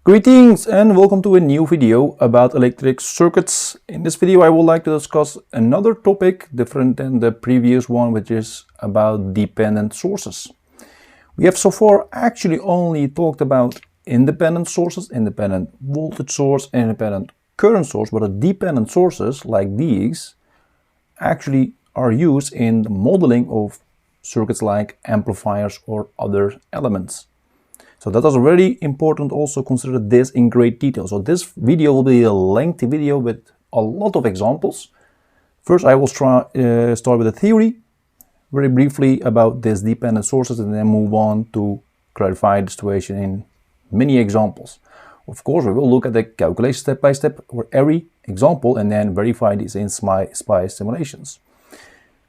Greetings and welcome to a new video about electric circuits. In this video I would like to discuss another topic different than the previous one, which is about dependent sources. We have so far actually only talked about independent sources, independent voltage source, independent current source, but the dependent sources like these actually are used in the modeling of circuits like amplifiers or other elements. So that is very important. Also consider this in great detail. So this video will be a lengthy video with a lot of examples. First I will start with a theory, very briefly about these dependent sources, and then move on to clarify the situation in many examples. Of course we will look at the calculation step by step for every example and then verify these in SPICE simulations.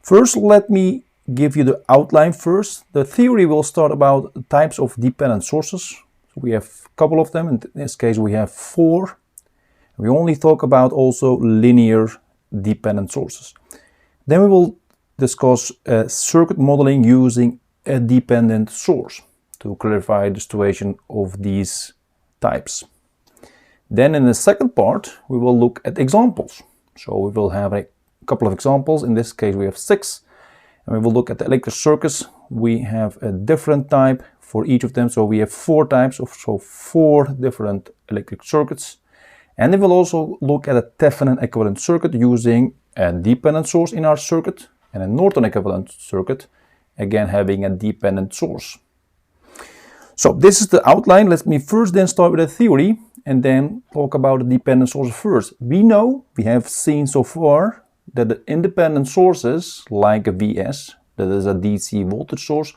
First let me give you the outline first. The theory will start about types of dependent sources. We have a couple of them. In this case we have 4. We only talk about also linear dependent sources. Then we will discuss circuit modeling using a dependent source to clarify the situation of these types. Then in the second part we will look at examples. So we will have a couple of examples. In this case we have 6. And we will look at the electric circuits. We have a different type for each of them. So we have 4 types of 4 different electric circuits. And we will also look at a Thévenin equivalent circuit using a dependent source in our circuit and a Norton equivalent circuit, again having a dependent source. So this is the outline. Let me first then start with a theory and then talk about the dependent source first. We have seen so far that the independent sources like a VS, that is a DC voltage source,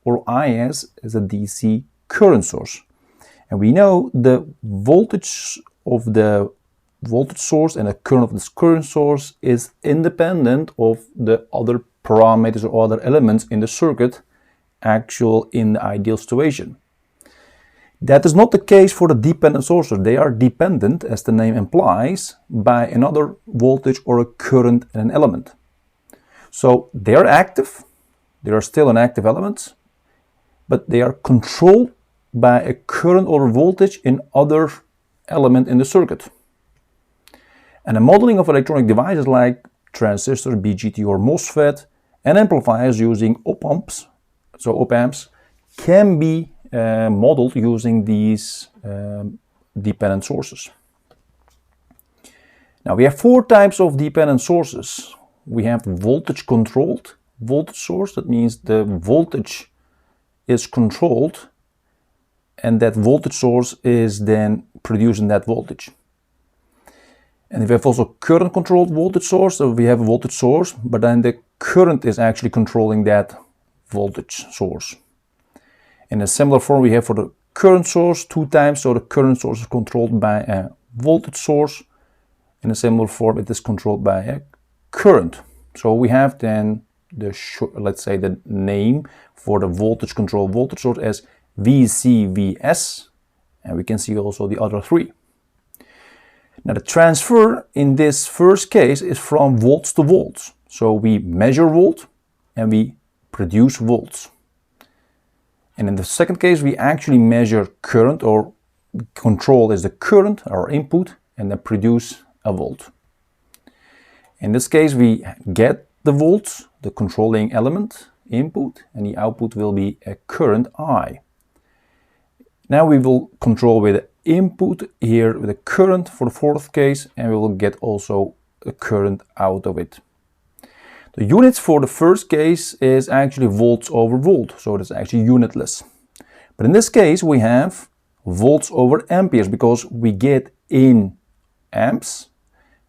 or IS is a DC current source. And we know the voltage of the voltage source and the current of this current source is independent of the other parameters or other elements in the circuit actual in the ideal situation. That is not the case for the dependent sources. They are dependent, as the name implies, by another voltage or a current in an element. So they are active, they are still an active element, but they are controlled by a current or voltage in other element in the circuit. And the modeling of electronic devices like transistors, BJT or MOSFET, and amplifiers using op-amps, can be modeled using these dependent sources. Now we have 4 types of dependent sources. We have voltage controlled voltage source. That means the voltage is controlled and that voltage source is then producing that voltage. And we have also current controlled voltage source. So we have a voltage source, but then the current is actually controlling that voltage source. In a similar form we have for the current source 2 times, so the current source is controlled by a voltage source. In a similar form it is controlled by a current. So we have then let's say the name for the voltage controlled voltage source as VCVS, and we can see also the other 3. Now the transfer in this first case is from volts to volts. So we measure volt and we produce volts. And in the second case we actually measure current, or control is the current, our input, and then produce a volt. In this case we get the volts, the controlling element, input, and the output will be a current I. Now we will control with the input here with the current for the 4th case, and we will get also a current out of it. The units for the first case is actually volts over volt, so it is actually unitless. But in this case we have volts over amperes, because we get in amps,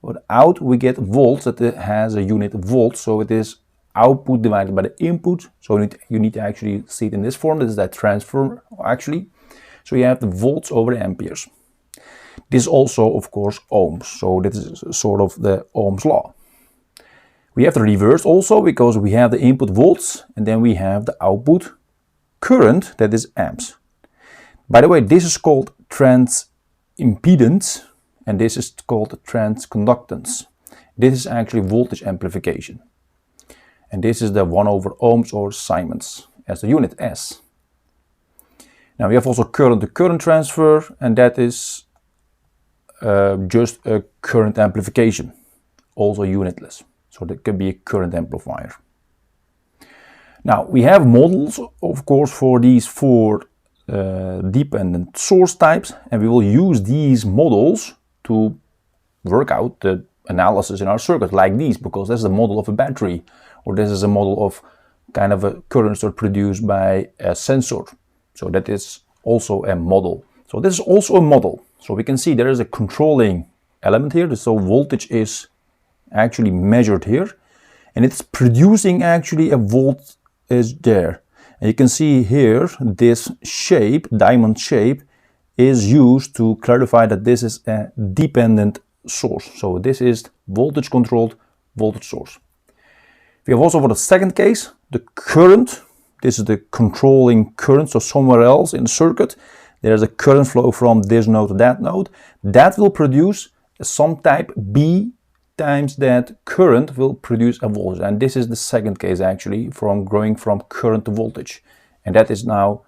but out we get volts, that it has a unit volt, so it is output divided by the input. So you need to actually see it in this form. This is that transfer actually. So you have the volts over the amperes. This is also of course ohms, so this is sort of the Ohm's law. We have the reverse also, because we have the input volts and then we have the output current, that is amps. By the way, this is called transimpedance and this is called transconductance. This is actually voltage amplification. And this is the 1 over ohms or Siemens as the unit S. Now we have also current to current transfer, and that is just a current amplification, also unitless. So that could be a current amplifier. Now we have models, of course, for these four dependent source types, and we will use these models to work out the analysis in our circuit like these, because this is a model of a battery, or this is a model of kind of a current source produced by a sensor. So that is also a model. So this is also a model. So we can see there is a controlling element here. So voltage is actually measured here, and it's producing actually a voltage there. And you can see here this shape, diamond shape, is used to clarify that this is a dependent source. So this is voltage controlled voltage source. We have also for the second case, the current. This is the controlling current. So somewhere else in the circuit, there's a current flow from this node to that node. That will produce some type B times that current will produce a voltage. And this is the second case actually, from going from current to voltage. And that is now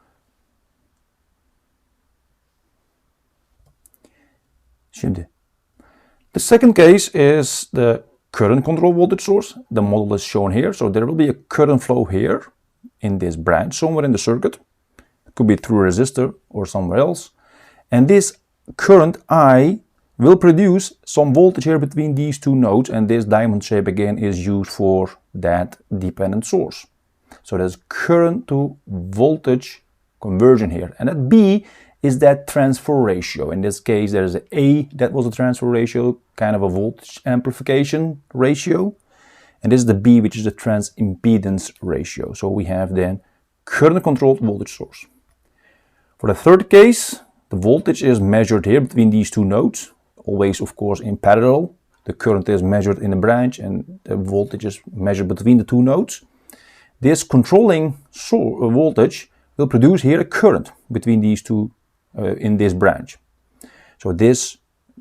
the second case is the current control voltage source. The model is shown here. So there will be a current flow here in this branch somewhere in the circuit. It could be through a resistor or somewhere else. And this current I will produce some voltage here between these two nodes, and this diamond shape again is used for that dependent source. So there's current to voltage conversion here. And that B is that transfer ratio. In this case there's an A, that was a transfer ratio, kind of a voltage amplification ratio. And this is the B, which is the transimpedance ratio. So we have then current controlled voltage source. For the third case, the voltage is measured here between these two nodes, always of course in parallel. The current is measured in the branch and the voltage is measured between the two nodes. This controlling voltage will produce here a current between these two in this branch. So this,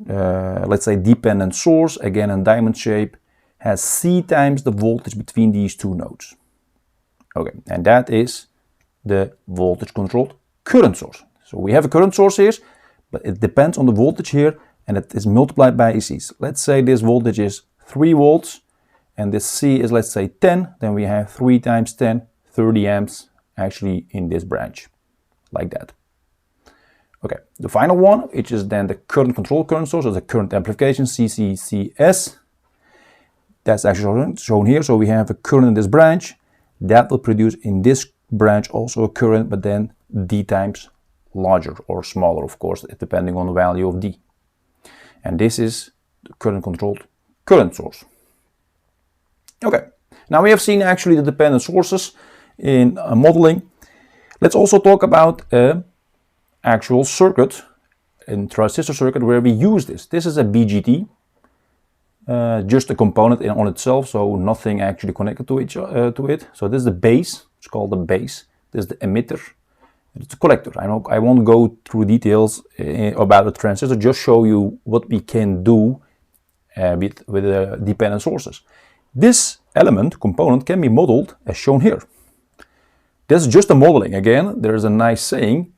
let's say, dependent source, again in diamond shape, has C times the voltage between these two nodes. Okay, and that is the voltage controlled current source. So we have a current source here, but it depends on the voltage here, and it is multiplied by ACs. Let's say this voltage is 3 volts, and this C is, let's say, 10, then we have 3 times 10, 30 amps actually in this branch, like that. Okay, the final one, which is then the current control current source, or the current amplification, CCCS. That's actually shown here. So we have a current in this branch that will produce in this branch also a current, but then D times larger or smaller, of course, depending on the value of D. And this is the current controlled current source. Okay, now we have seen actually the dependent sources in modeling. Let's also talk about an actual circuit, in transistor circuit, where we use this. This is a BJT. Just a component on itself, so nothing actually connected to it. So this is the base, it's called the base. This is the emitter, it's the collector. I won't go through details about the transistor, just show you what we can do with the dependent sources. This element, component, can be modeled as shown here. This is just a modeling. Again, there is a nice saying,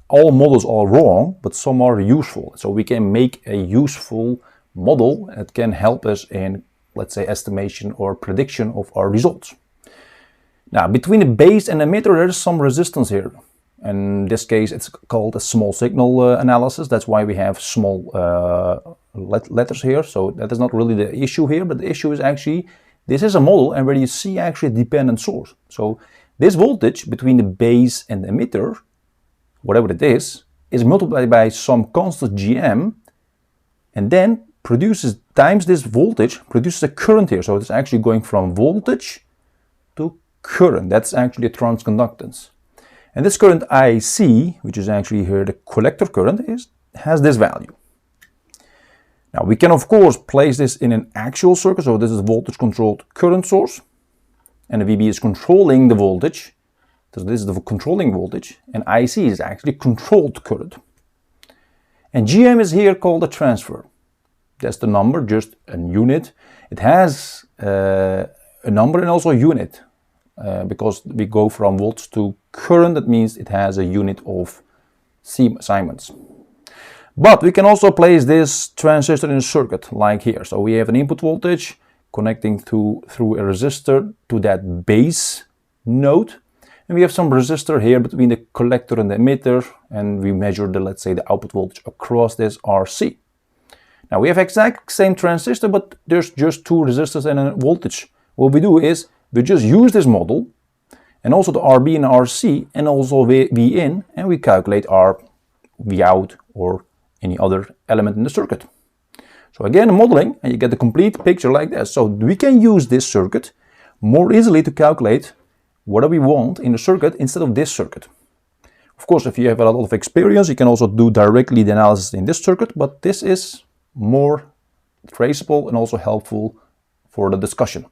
all models are wrong, but some are useful. So we can make a useful model that can help us in, let's say, estimation or prediction of our results. Now, between the base and emitter, there is some resistance here. In this case, it's called a small signal analysis. That's why we have small letters here. So that is not really the issue here, but the issue is actually, this is a model and where you see actually a dependent source. So this voltage between the base and the emitter, whatever it is multiplied by some constant GM, and then produces times this voltage, produces a current here. So it's actually going from voltage to current. That's actually a transconductance. And this current IC, which is actually here the collector current, has this value. Now we can of course place this in an actual circuit. So this is voltage controlled current source, and the VB is controlling the voltage. So this is the controlling voltage, and IC is actually controlled current. And GM is here called a transfer. That's the number, just a unit. It has a number and also a unit. because we go from volts to current. That means it has a unit of Siemens. But we can also place this transistor in a circuit like here. So we have an input voltage connecting through a resistor to that base node. And we have some resistor here between the collector and the emitter, and we measure the, let's say, the output voltage across this RC. Now we have exact same transistor, but there's just two resistors and a voltage. What we do is we just use this model and also the RB and RC and also V in, and we calculate our V out or any other element in the circuit. So again, modeling, and you get the complete picture like this. So we can use this circuit more easily to calculate what we want in the circuit instead of this circuit. Of course, if you have a lot of experience, you can also do directly the analysis in this circuit, but this is more traceable and also helpful for the discussion.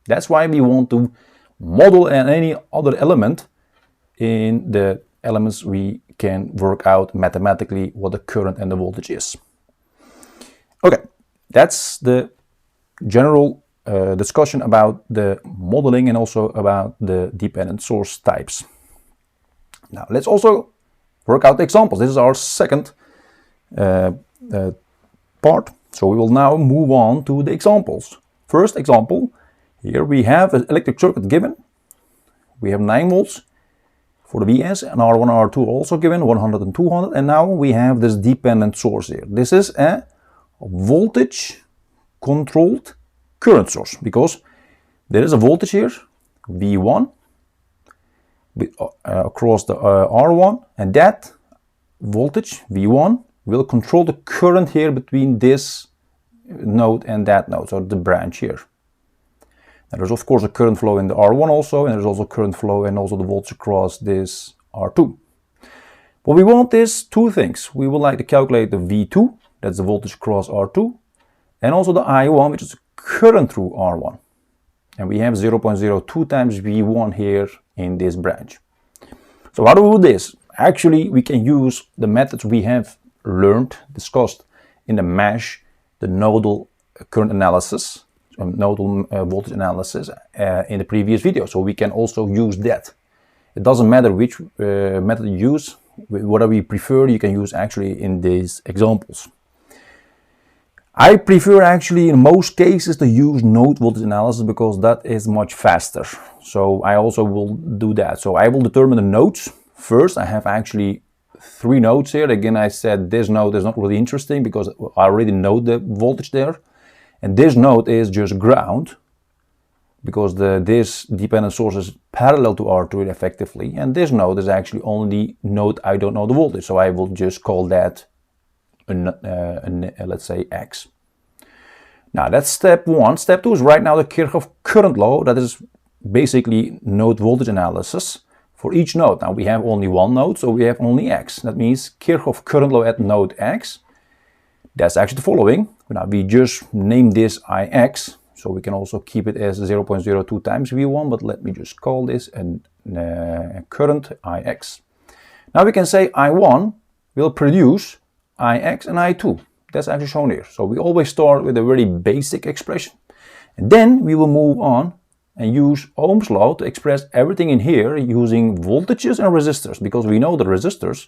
That's why we want to model any other element in the elements we can work out mathematically what the current and the voltage is. Okay, that's the general discussion about the modeling and also about the dependent source types. Now let's also work out the examples. This is our second part. So we will now move on to the examples. First example, here we have an electric circuit given. We have 9 volts for the VS and R1 and R2 also given, 100 and 200. And now we have this dependent source here. This is a voltage controlled current source, because there is a voltage here, V1, across the R1, and that voltage, V1, will control the current here between this node and that node, so the branch here. And there's of course a current flow in the R1 also, and there's also current flow and also the voltage across this R2. What we want is two things. We would like to calculate the V2, that's the voltage across R2, and also the I1, which is current through R1. And we have 0.02 times V1 here in this branch. So how do we do this? Actually, we can use the methods we have learned, discussed in the MASH, the nodal current analysis, nodal voltage analysis in the previous video. So we can also use that. It doesn't matter which method you use, whatever you prefer, you can use actually in these examples. I prefer actually in most cases to use node voltage analysis because that is much faster. So I also will do that. So I will determine the nodes. First, I have actually 3 nodes here. Again, I said this node is not really interesting because I already know the voltage there. And this node is just ground because this dependent source is parallel to R2 effectively. And this node is actually only node I don't know the voltage. So I will just call that let's say X. Now that's step 1. Step 2 is right now the Kirchhoff current law. That is basically node voltage analysis for each node. Now we have only one node, so we have only X. That means Kirchhoff current law at node X. That's actually the following. Now we just name this IX, so we can also keep it as 0.02 times V1, but let me just call this a current IX. Now we can say I1 will produce IX and I2. That's actually shown here. So we always start with a very basic expression. And then we will move on and use Ohm's law to express everything in here using voltages and resistors, because we know the resistors.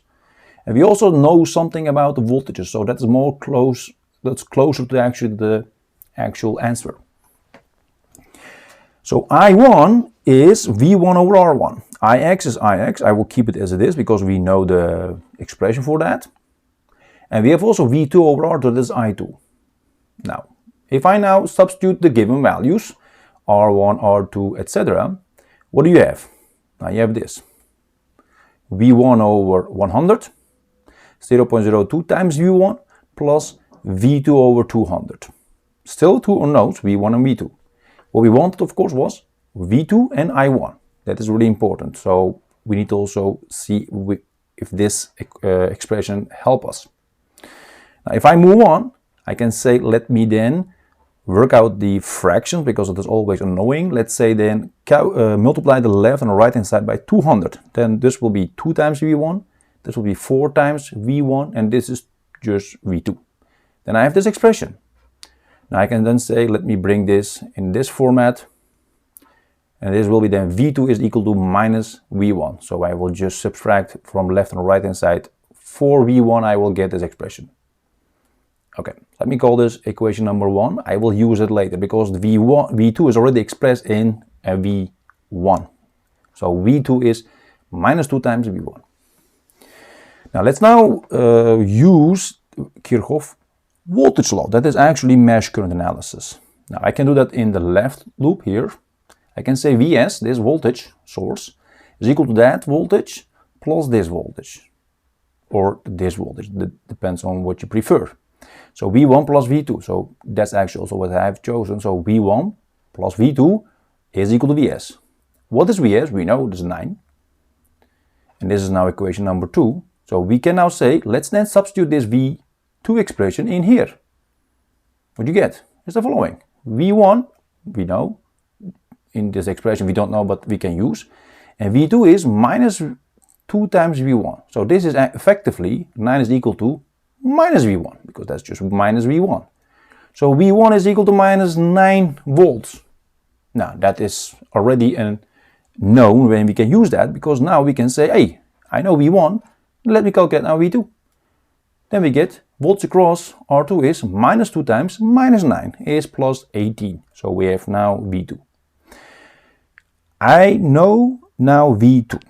And we also know something about the voltages. So that's that's closer to actually the actual answer. So I1 is V1 over R1. IX is IX. I will keep it as it is because we know the expression for that. And we have also V2 over R2, that is I2. Now, if I now substitute the given values, R1, R2, etc., what do you have? Now you have this. V1 over 100, 0.02 times V1 plus V2 over 200. Still two unknowns, V1 and V2. What we wanted, of course, was V2 and I1. That is really important. So we need to also see if this expression helps us. Now, if I move on, I can say, let me then work out the fractions because it is always annoying. Let's say then multiply the left and right hand side by 200. Then this will be 2 times V1. This will be 4 times V1. And this is just V2. Then I have this expression. Now I can then say, let me bring this in this format. And this will be then V2 is equal to minus V1. So I will just subtract from left and right hand side. For V1 I will get this expression. Okay, let me call this equation number 1. I will use it later because the V2 is already expressed in a V1. So V2 is minus 2 times V1. Now let's now use Kirchhoff voltage law. That is actually mesh current analysis. Now I can do that in the left loop here. I can say Vs, this voltage source, is equal to that voltage plus this voltage. Or this voltage, that depends on what you prefer. So V1 plus V2, so that's actually also what I have chosen. So V1 plus V2 is equal to Vs. What is Vs? We know this is 9. And this is now equation number 2. So we can now say, let's then substitute this V2 expression in here. What you get is the following. V1, we know. In this expression we don't know, but we can use. And V2 is minus 2 times V1. So this is effectively, 9 is equal to minus V1, because that's just minus V1. So V1 is equal to minus 9 volts. Now that is already known when we can use that, because now we can say, hey, I know V1, let me calculate now V2. Then we get volts across R2 is minus 2 times minus 9 is plus 18. So we have now V2. I know now V2.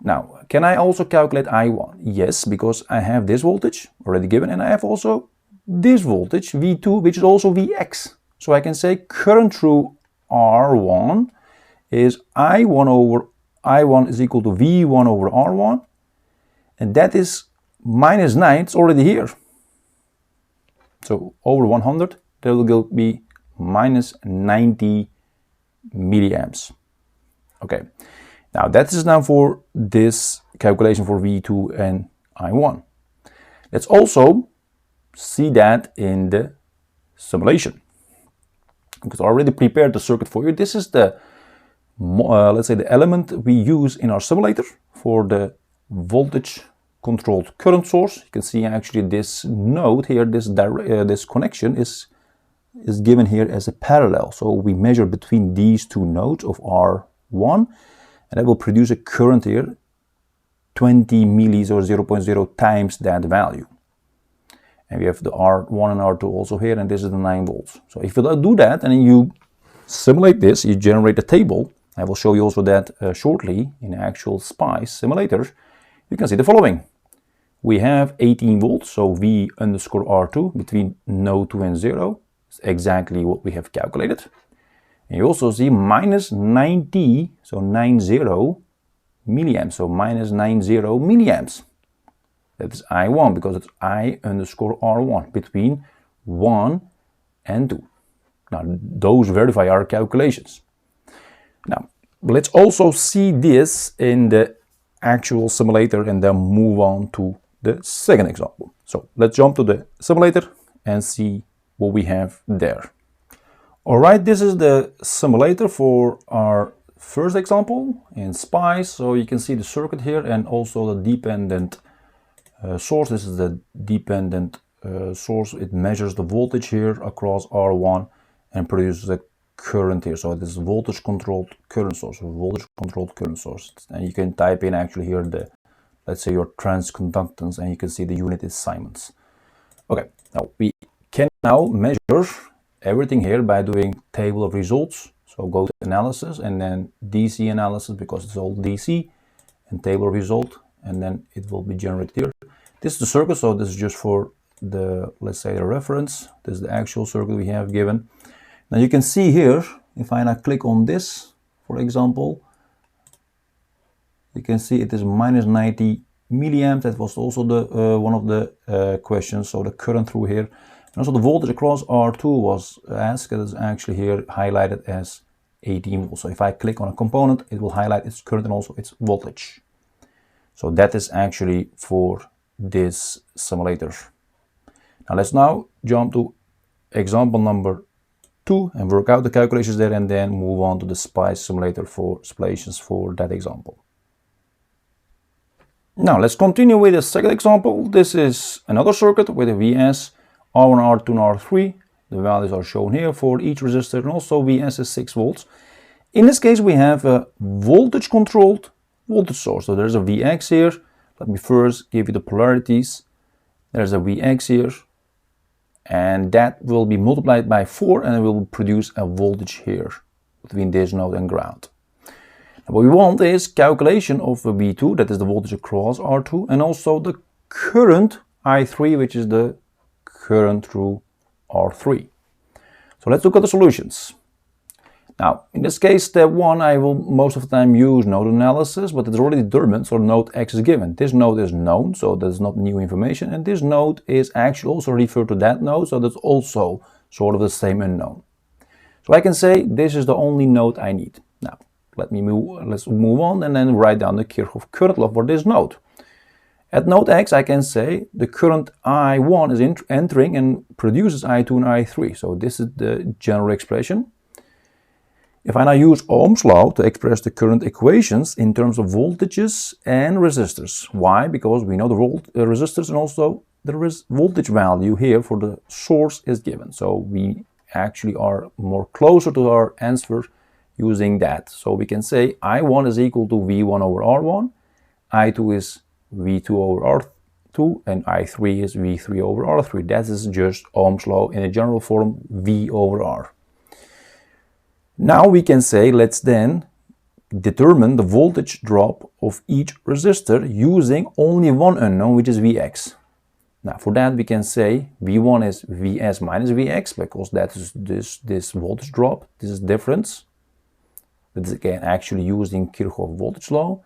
Now, can I also calculate I1? Yes, because I have this voltage already given, and I have also this voltage, V2, which is also Vx. So I can say current through R1 is I1 is equal to V1 over R1, and that is minus 9, it's already here. So over 100, that will be minus 90 milliamps. Okay, now that is now for this calculation for V2 and I1. Let's also see that in the simulation, because I already prepared the circuit for you. This is the, let's say, the element we use in our simulator for the voltage controlled current source. You can see actually this node here, this connection is given here as a parallel. So we measure between these two nodes of R1, and that will produce a current here 20 millis or 0.0 times that value. And we have the R1 and R2 also here, and this is the 9 volts. So if you do that and you simulate this, you generate a table. I will show you also that shortly in the actual SPICE simulator. You can see the following. We have 18 volts, so V underscore R2 between node 2 and 0. It's exactly what we have calculated. And you also see minus 90, so 90 milliamps, so minus 90 milliamps. That is I1, because it's I underscore R1 between 1 and 2. Now, those verify our calculations. Now, let's also see this in the actual simulator and then move on to the second example. So let's jump to the simulator and see what we have there. Alright, this is the simulator for our first example in SPICE. So you can see the circuit here and also the dependent source. This is the dependent source. It measures the voltage here across R1 and produces a current here. So this is voltage controlled current source, voltage controlled current source. And you can type in actually here the, let's say, your transconductance, and you can see the unit is Siemens. Okay, now we can now measure everything here by doing table of results. So go to analysis and then DC analysis, because it's all DC, and table of result, and then it will be generated here. This is the circuit, so this is just for the, let's say, the reference. This is the actual circuit we have given. Now you can see here, if I now click on this, for example, you can see it is minus 90 milliamps. That was also the one of the questions. So the current through here, and also the voltage across R2 was asked. It is actually here highlighted as 18 volts. So if I click on a component, it will highlight its current and also its voltage. So that is actually for this simulator. Now let's now jump to example number 2 and work out the calculations there, and then move on to the SPICE simulator for simulations for that example. Now let's continue with the second example. This is another circuit with a Vs, R1, R2, and R3. The values are shown here for each resistor, and also Vs is 6 volts. In this case, we have a voltage controlled voltage source. So there's a Vx here. Let me first give you the polarities. There's a Vx here, and that will be multiplied by 4, and it will produce a voltage here between this node and ground. Now what we want is calculation of a V2, that is the voltage across R2, and also the current I3, which is the current through R3. So let's look at the solutions. Now, in this case, step 1, I will most of the time use node analysis, but it's already determined, so node X is given. This node is known, so that's not new information, and this node is actually also referred to that node, so that's also sort of the same unknown. So I can say this is the only node I need. Now, let's move on and then write down the Kirchhoff current law for this node. At node X, I can say the current I1 is entering and produces I2 and I3, so this is the general expression. If I now use Ohm's law to express the current equations in terms of voltages and resistors. Why? Because we know the resistors and also the voltage value here for the source is given. So we actually are more closer to our answer using that. So we can say I1 is equal to V1 over R1, I2 is V2 over R2, and I3 is V3 over R3. That is just Ohm's law in a general form, V over R. Now we can say, let's then determine the voltage drop of each resistor using only one unknown, which is Vx. Now for that we can say V1 is Vs minus Vx, because that is this voltage drop, this is difference. That is again actually using Kirchhoff voltage law.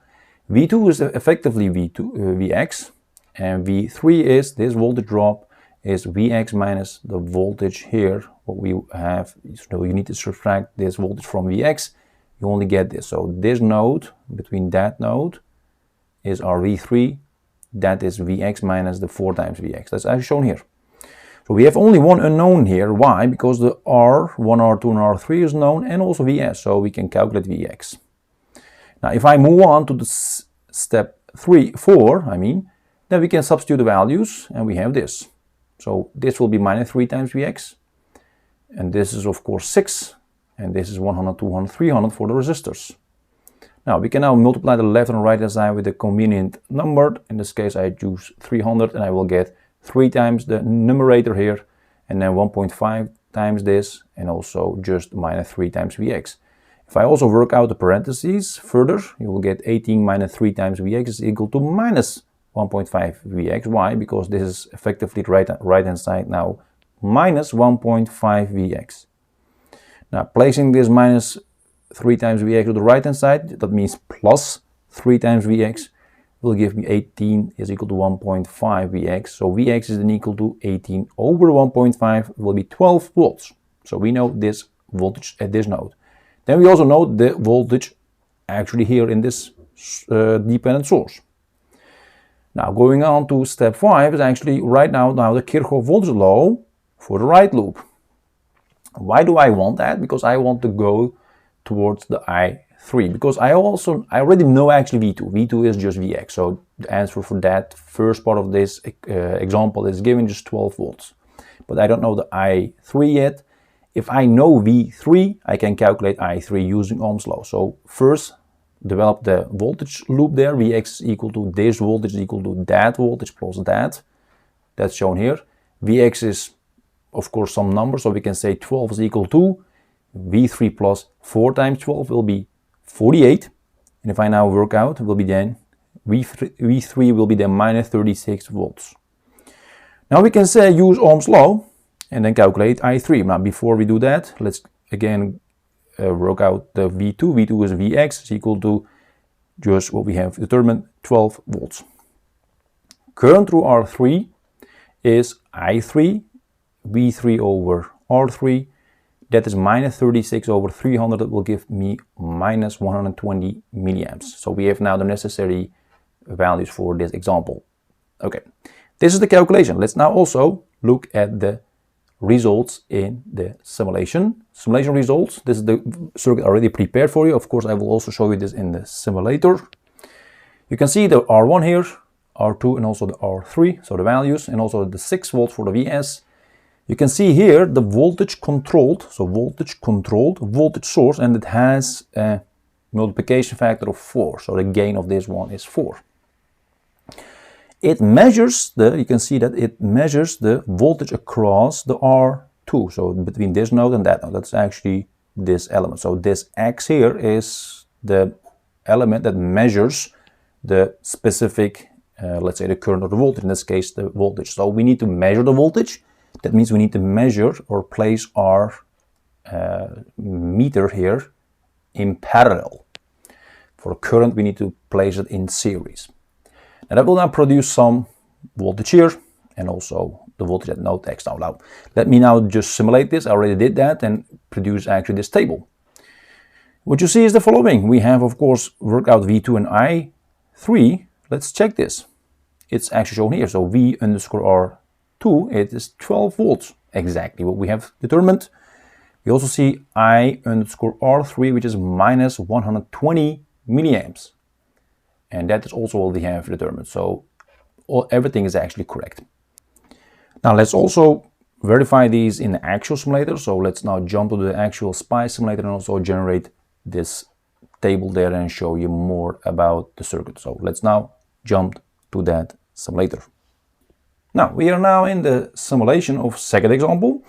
V2 is effectively Vx, and V3 is this voltage drop is Vx minus the voltage here, what we have. So you need to subtract this voltage from Vx, you only get this. So this node, between that node, is our V3, that is Vx minus the 4 times Vx. That's as shown here. So we have only one unknown here. Why? Because the R1, R2, and R3 is known, and also Vs, so we can calculate Vx. Now if I move on to the step 4, then we can substitute the values, and we have this. So this will be minus 3 times Vx, and this is of course 6, and this is 100, 200, 300 for the resistors. Now we can now multiply the left and right hand side with a convenient number. In this case I choose 300, and I will get 3 times the numerator here, and then 1.5 times this, and also just minus 3 times Vx. If I also work out the parentheses further, you will get 18 minus 3 times Vx is equal to minus 1.5 Vx. Why? Because this is effectively the right hand side now, minus 1.5 Vx. Now placing this minus 3 times Vx to the right hand side, that means plus 3 times Vx, will give me 18 is equal to 1.5 Vx. So Vx is then equal to 18 over 1.5 will be 12 volts. So we know this voltage at this node. Then we also know the voltage actually here in this dependent source. Now going on to step 5 is actually right now the Kirchhoff voltage law for the right loop. Why do I want that? Because I want to go towards the I3, because I already know actually V2. V2 is just Vx, so the answer for that first part of this example is given just 12 volts. But I don't know the I3 yet. If I know V3, I can calculate I3 using Ohm's law. So first develop the voltage loop there. Vx is equal to this voltage is equal to that voltage plus that. That's shown here. Vx is of course some number, so we can say 12 is equal to V3 plus 4 times 12 will be 48. And if I now work out, it will be then V3 will be then minus 36 volts. Now we can say use Ohm's law and then calculate I3. Now before we do that, let's again work out the V2. V2 is Vx is equal to just what we have determined, 12 volts. Current through R3 is I3, V3 over R3. That is minus 36 over 300. That will give me minus 120 milliamps. So we have now the necessary values for this example. Okay, this is the calculation. Let's now also look at the results in the simulation. Simulation results. This is the circuit already prepared for you. Of course, I will also show you this in the simulator. You can see the R1 here, R2, and also the R3, so the values, and also the 6 volts for the Vs. You can see here the voltage controlled, so voltage controlled voltage source, and it has a multiplication factor of 4, so the gain of this one is 4. It measures you can see that it measures the voltage across the R2, so between this node and that node. That's actually this element. So this X here is the element that measures the specific, let's say the current or the voltage, in this case the voltage. So we need to measure the voltage. That means we need to measure or place our meter here in parallel. For current we need to place it in series. And that will now produce some voltage here and also the voltage at node X. Now let me now just simulate this. I already did that and produce actually this table. What you see is the following. We have of course worked out V2 and I3. Let's check this. It's actually shown here. So V underscore R2, it is 12 volts, exactly what we have determined. We also see I underscore R3, which is minus 120 milliamps. And that is also what we have determined. So everything is actually correct. Now let's also verify these in the actual simulator. So let's now jump to the actual SPICE simulator and also generate this table there and show you more about the circuit. So let's now jump to that simulator. Now we are now in the simulation of second example.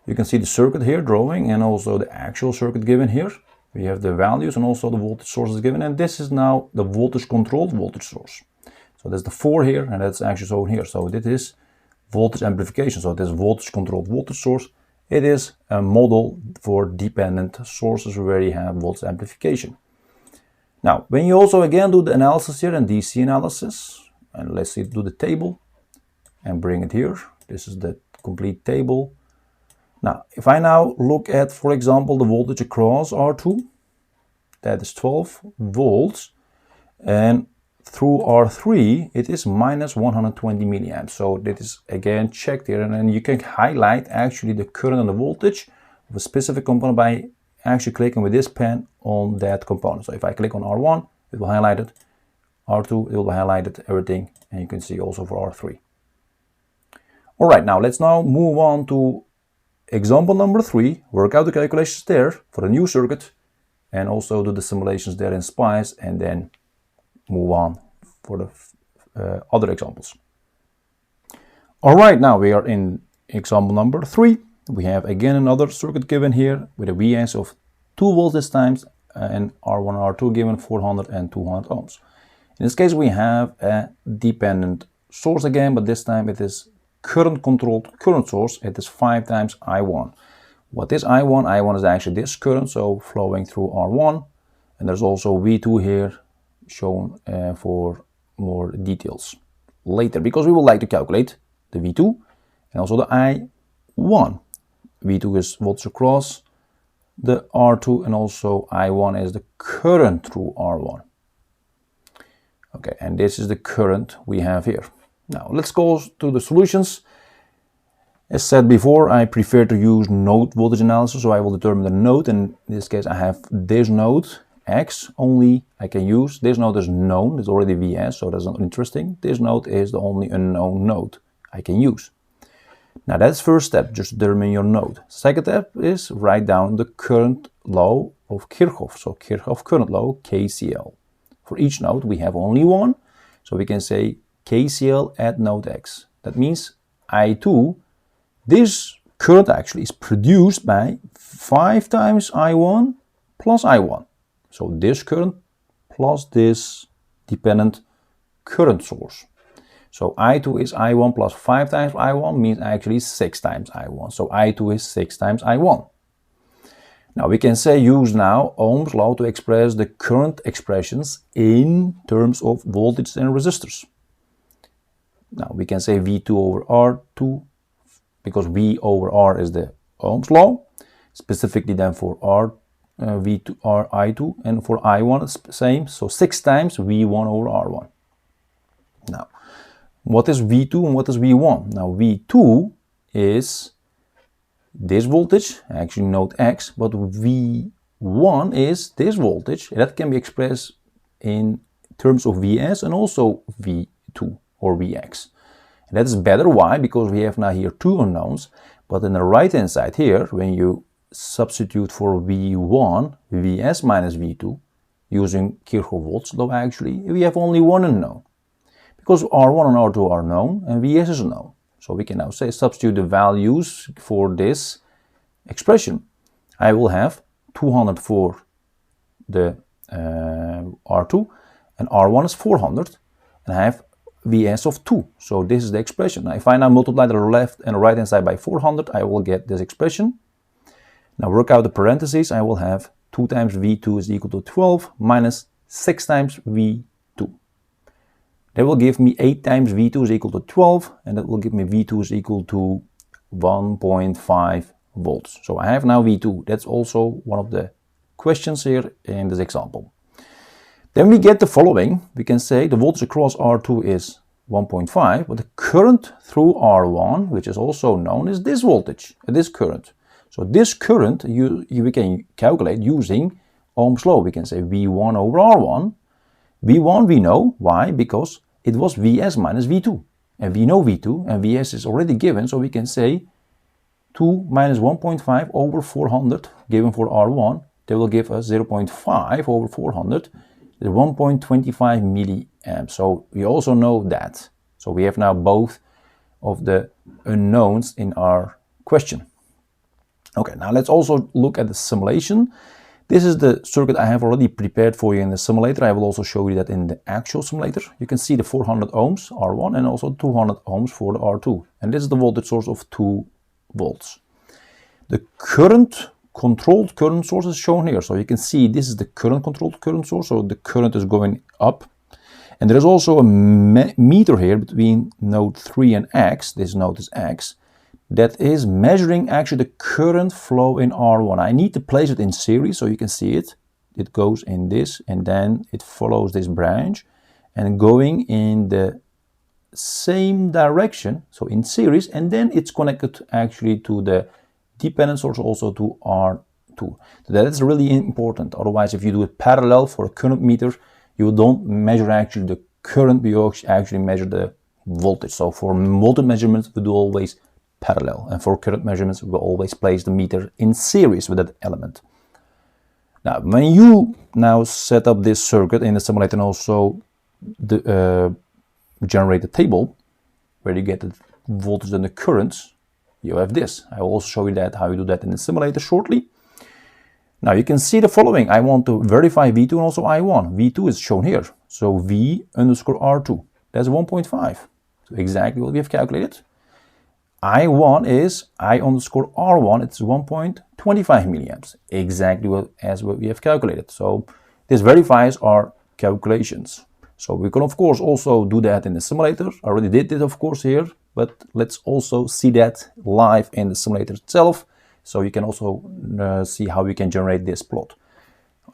You can see the circuit here drawing and also the actual circuit given here. We have the values and also the voltage sources given, and this is now the voltage controlled voltage source. So there's the 4 here, and that's actually shown here. So this is voltage amplification. So this voltage controlled voltage source, it is a model for dependent sources where you have voltage amplification. Now, when you also again do the analysis here and DC analysis, and let's see, do the table and bring it here. This is the complete table. Now, if I now look at, for example, the voltage across R2, that is 12 volts, and through R3, it is minus 120 milliamps. So that is again checked here, and then you can highlight actually the current and the voltage of a specific component by actually clicking with this pen on that component. So if I click on R1, it will highlight it, R2, it will highlight it, everything, and you can see also for R3. All right, now let's now move on to example number 3, work out the calculations there for the new circuit and also do the simulations there in SPICE and then move on for the other examples. All right, now we are in example number 3. We have again another circuit given here with a VS of 2 volts this time and R1 and R2 given 400 and 200 ohms. In this case we have a dependent source again, but this time it is current controlled current source. It is 5 times I1. What is I1? I1 is actually this current, so flowing through R1, and there's also V2 here shown for more details later, because we would like to calculate the V2 and also the I1. V2 is voltage across the R2 and also I1 is the current through R1. Okay, and this is the current we have here. Now let's go to the solutions. As said before, I prefer to use node voltage analysis, so I will determine the node. In this case I have this node X only I can use. This node is known, it's already VS, so that's not interesting. This node is the only unknown node I can use. Now that's first step, just determine your node. Second step is write down the current law of Kirchhoff, so Kirchhoff current law, KCL. For each node we have only one, so we can say KCL at node X. That means I2, this current actually is produced by 5 times I1 plus I1. So this current plus this dependent current source. So I2 is I1 plus 5 times I1 means actually 6 times I1. So I2 is 6 times I1. Now we can say use now Ohm's law to express the current expressions in terms of voltage and resistors. Now we can say V2 over R2, because V over R is the Ohm's law, specifically then for V2 or I2, and for I1 it's the same, so 6 times V1 over R1. Now, what is V2 and what is V1? Now V2 is this voltage, actually node X, but V1 is this voltage, that can be expressed in terms of Vs and also V2 or Vx. And that is better, why? Because we have now here 2 unknowns, But in the right hand side here, when you substitute for V1, Vs minus V2, using Kirchhoff-Volt's law actually, we have only one unknown. Because R1 and R2 are known and Vs is known. So we can now say substitute the values for this expression. I will have 200 for the R2 and R1 is 400 and I have Vs of 2. So this is the expression. Now if I now multiply the left and right hand side by 400, I will get this expression. Now work out the parentheses, I will have 2 times V2 is equal to 12 minus 6 times V2. That will give me 8 times V2 is equal to 12, and that will give me V2 is equal to 1.5 volts. So I have now V2. That's also one of the questions here in this example. Then we get the following. We can say the voltage across R2 is 1.5, but the current through R1, which is also known, is this voltage, this current. So this current we can calculate using Ohm's law. We can say V1 over R1. V1 we know. Why? Because it was Vs minus V2. And we know V2 and Vs is already given, so we can say 2 minus 1.5 over 400 given for R1. They will give us 0.5 over 400, 1.25 milliamps. So we also know that. So we have now both of the unknowns in our question. Okay, now let's also look at the simulation. This is the circuit I have already prepared for you in the simulator. I will also show you that in the actual simulator. You can see the 400 ohms R1 and also 200 ohms for the R2. And this is the voltage source of 2 volts. The current controlled current source is shown here. So you can see this is the current controlled current source. So the current is going up. And there is also a meter here between node 3 and X. This node is X. That is measuring actually the current flow in R1. I need to place it in series so you can see it. It goes in this and then it follows this branch and going in the same direction, so in series, and then it's connected actually to the dependent source, also to R2. So that is really important. Otherwise, if you do it parallel for a current meter, you don't measure actually the current, but you actually measure the voltage. So for voltage measurements, we do always parallel, and for current measurements we will always place the meter in series with that element. Now when you now set up this circuit in the simulator and also generate the table where you get the voltage and the currents, you have this. I will also show you that how you do that in the simulator shortly. Now you can see the following. I want to verify V2 and also I1. V2 is shown here, so V underscore R2, that's 1.5, so exactly what we have calculated. I1 is I underscore R1, it's 1.25 milliamps, exactly as what we have calculated. So this verifies our calculations. So we can of course also do that in the simulator. I already did it of course here, but let's also see that live in the simulator itself. So you can also see how we can generate this plot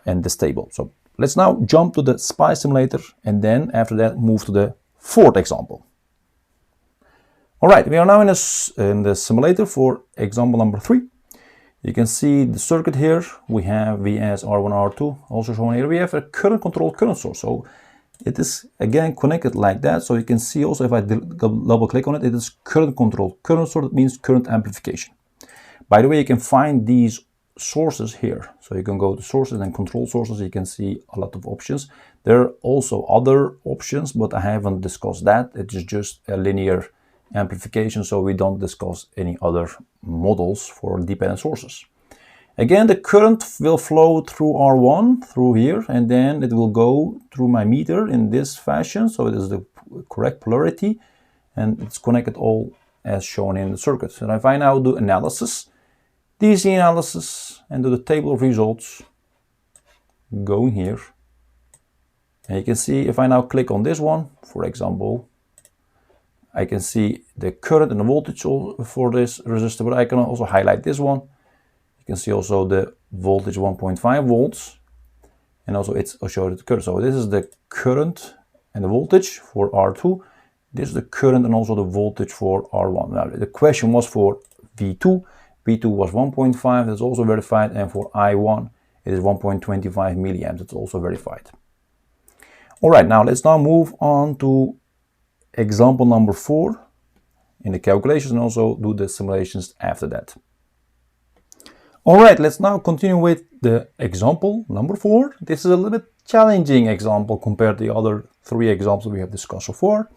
and this table. So let's now jump to the SPI simulator and then after that move to the fourth example. Alright, we are now in the simulator for example number 3. You can see the circuit here. We have Vs R1, R2, also shown here. We have a current controlled current source. So it is again connected like that. So you can see also if I double click on it, it is current controlled current source. That means current amplification. By the way, you can find these sources here. So you can go to sources and control sources. You can see a lot of options. There are also other options, but I haven't discussed that. It is just a linear amplification, so we don't discuss any other models for dependent sources. Again, the current will flow through R1 through here, and then it will go through my meter in this fashion. So it is the correct polarity and it's connected all as shown in the circuit. And if I now do analysis, DC analysis, and do the table of results, going here, and you can see if I now click on this one, for example, I can see the current and the voltage for this resistor, but I can also highlight this one. You can see also the voltage 1.5 volts, and also it's showed the current. So this is the current and the voltage for R2. This is the current and also the voltage for R1. Now the question was for V2. V2 was 1.5, that's also verified, and for I1 it is 1.25 milliamps, it's also verified. Alright, now let's now move on to example number 4. in the calculations and also do the simulations after that. Alright, let's now continue with the example number 4. This is a little bit challenging example compared to the other 3 examples we have discussed so far.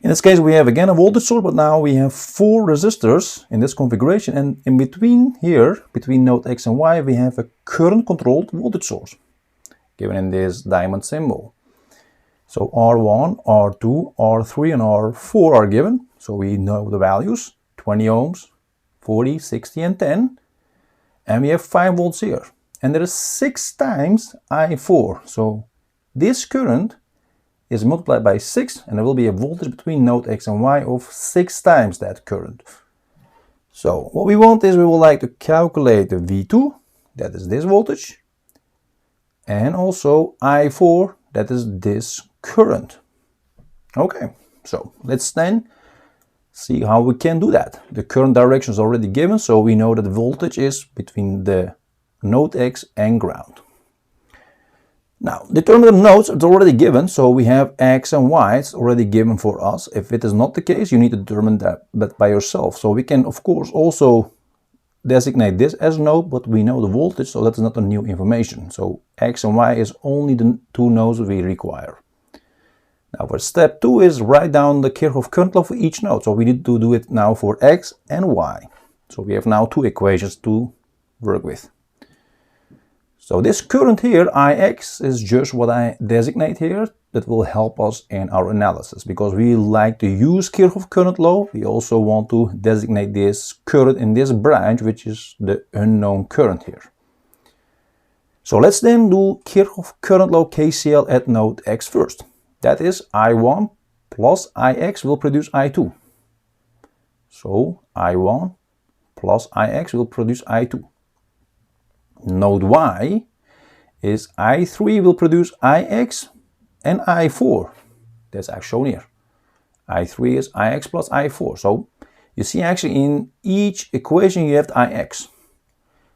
In this case we have again a voltage source, but now we have 4 resistors in this configuration, and in between here, between node X and Y, we have a current controlled voltage source given in this diamond symbol. So R1, R2, R3 and R4 are given, so we know the values: 20 ohms, 40, 60 and 10. And we have 5 volts here, and there is 6 times I4. So this current is multiplied by 6, and there will be a voltage between node X and Y of 6 times that current. So what we want is we would like to calculate the V2, that is this voltage, and also I4, that is this current. Okay, so let's then see how we can do that. The current direction is already given, so we know that the voltage is between the node X and ground. Now, determine the nodes, it's already given, so we have X and Y, it's already given for us. If it is not the case, you need to determine that by yourself. So we can, of course, also designate this as node, but we know the voltage, so that's not a new information. So X and Y is only the 2 nodes we require. Now for step 2 is write down the Kirchhoff current law for each node. So we need to do it now for X and Y. So we have now 2 equations to work with. So this current here, Ix, is just what I designate here. That will help us in our analysis, because we like to use Kirchhoff current law. We also want to designate this current in this branch, which is the unknown current here. So let's then do Kirchhoff current law KCL at node X first. That is I1 plus Ix will produce I2. So I1 plus Ix will produce I2. Node Y is I3 will produce Ix and I4. That's actually shown here. I3 is Ix plus I4. So you see actually in each equation you have Ix.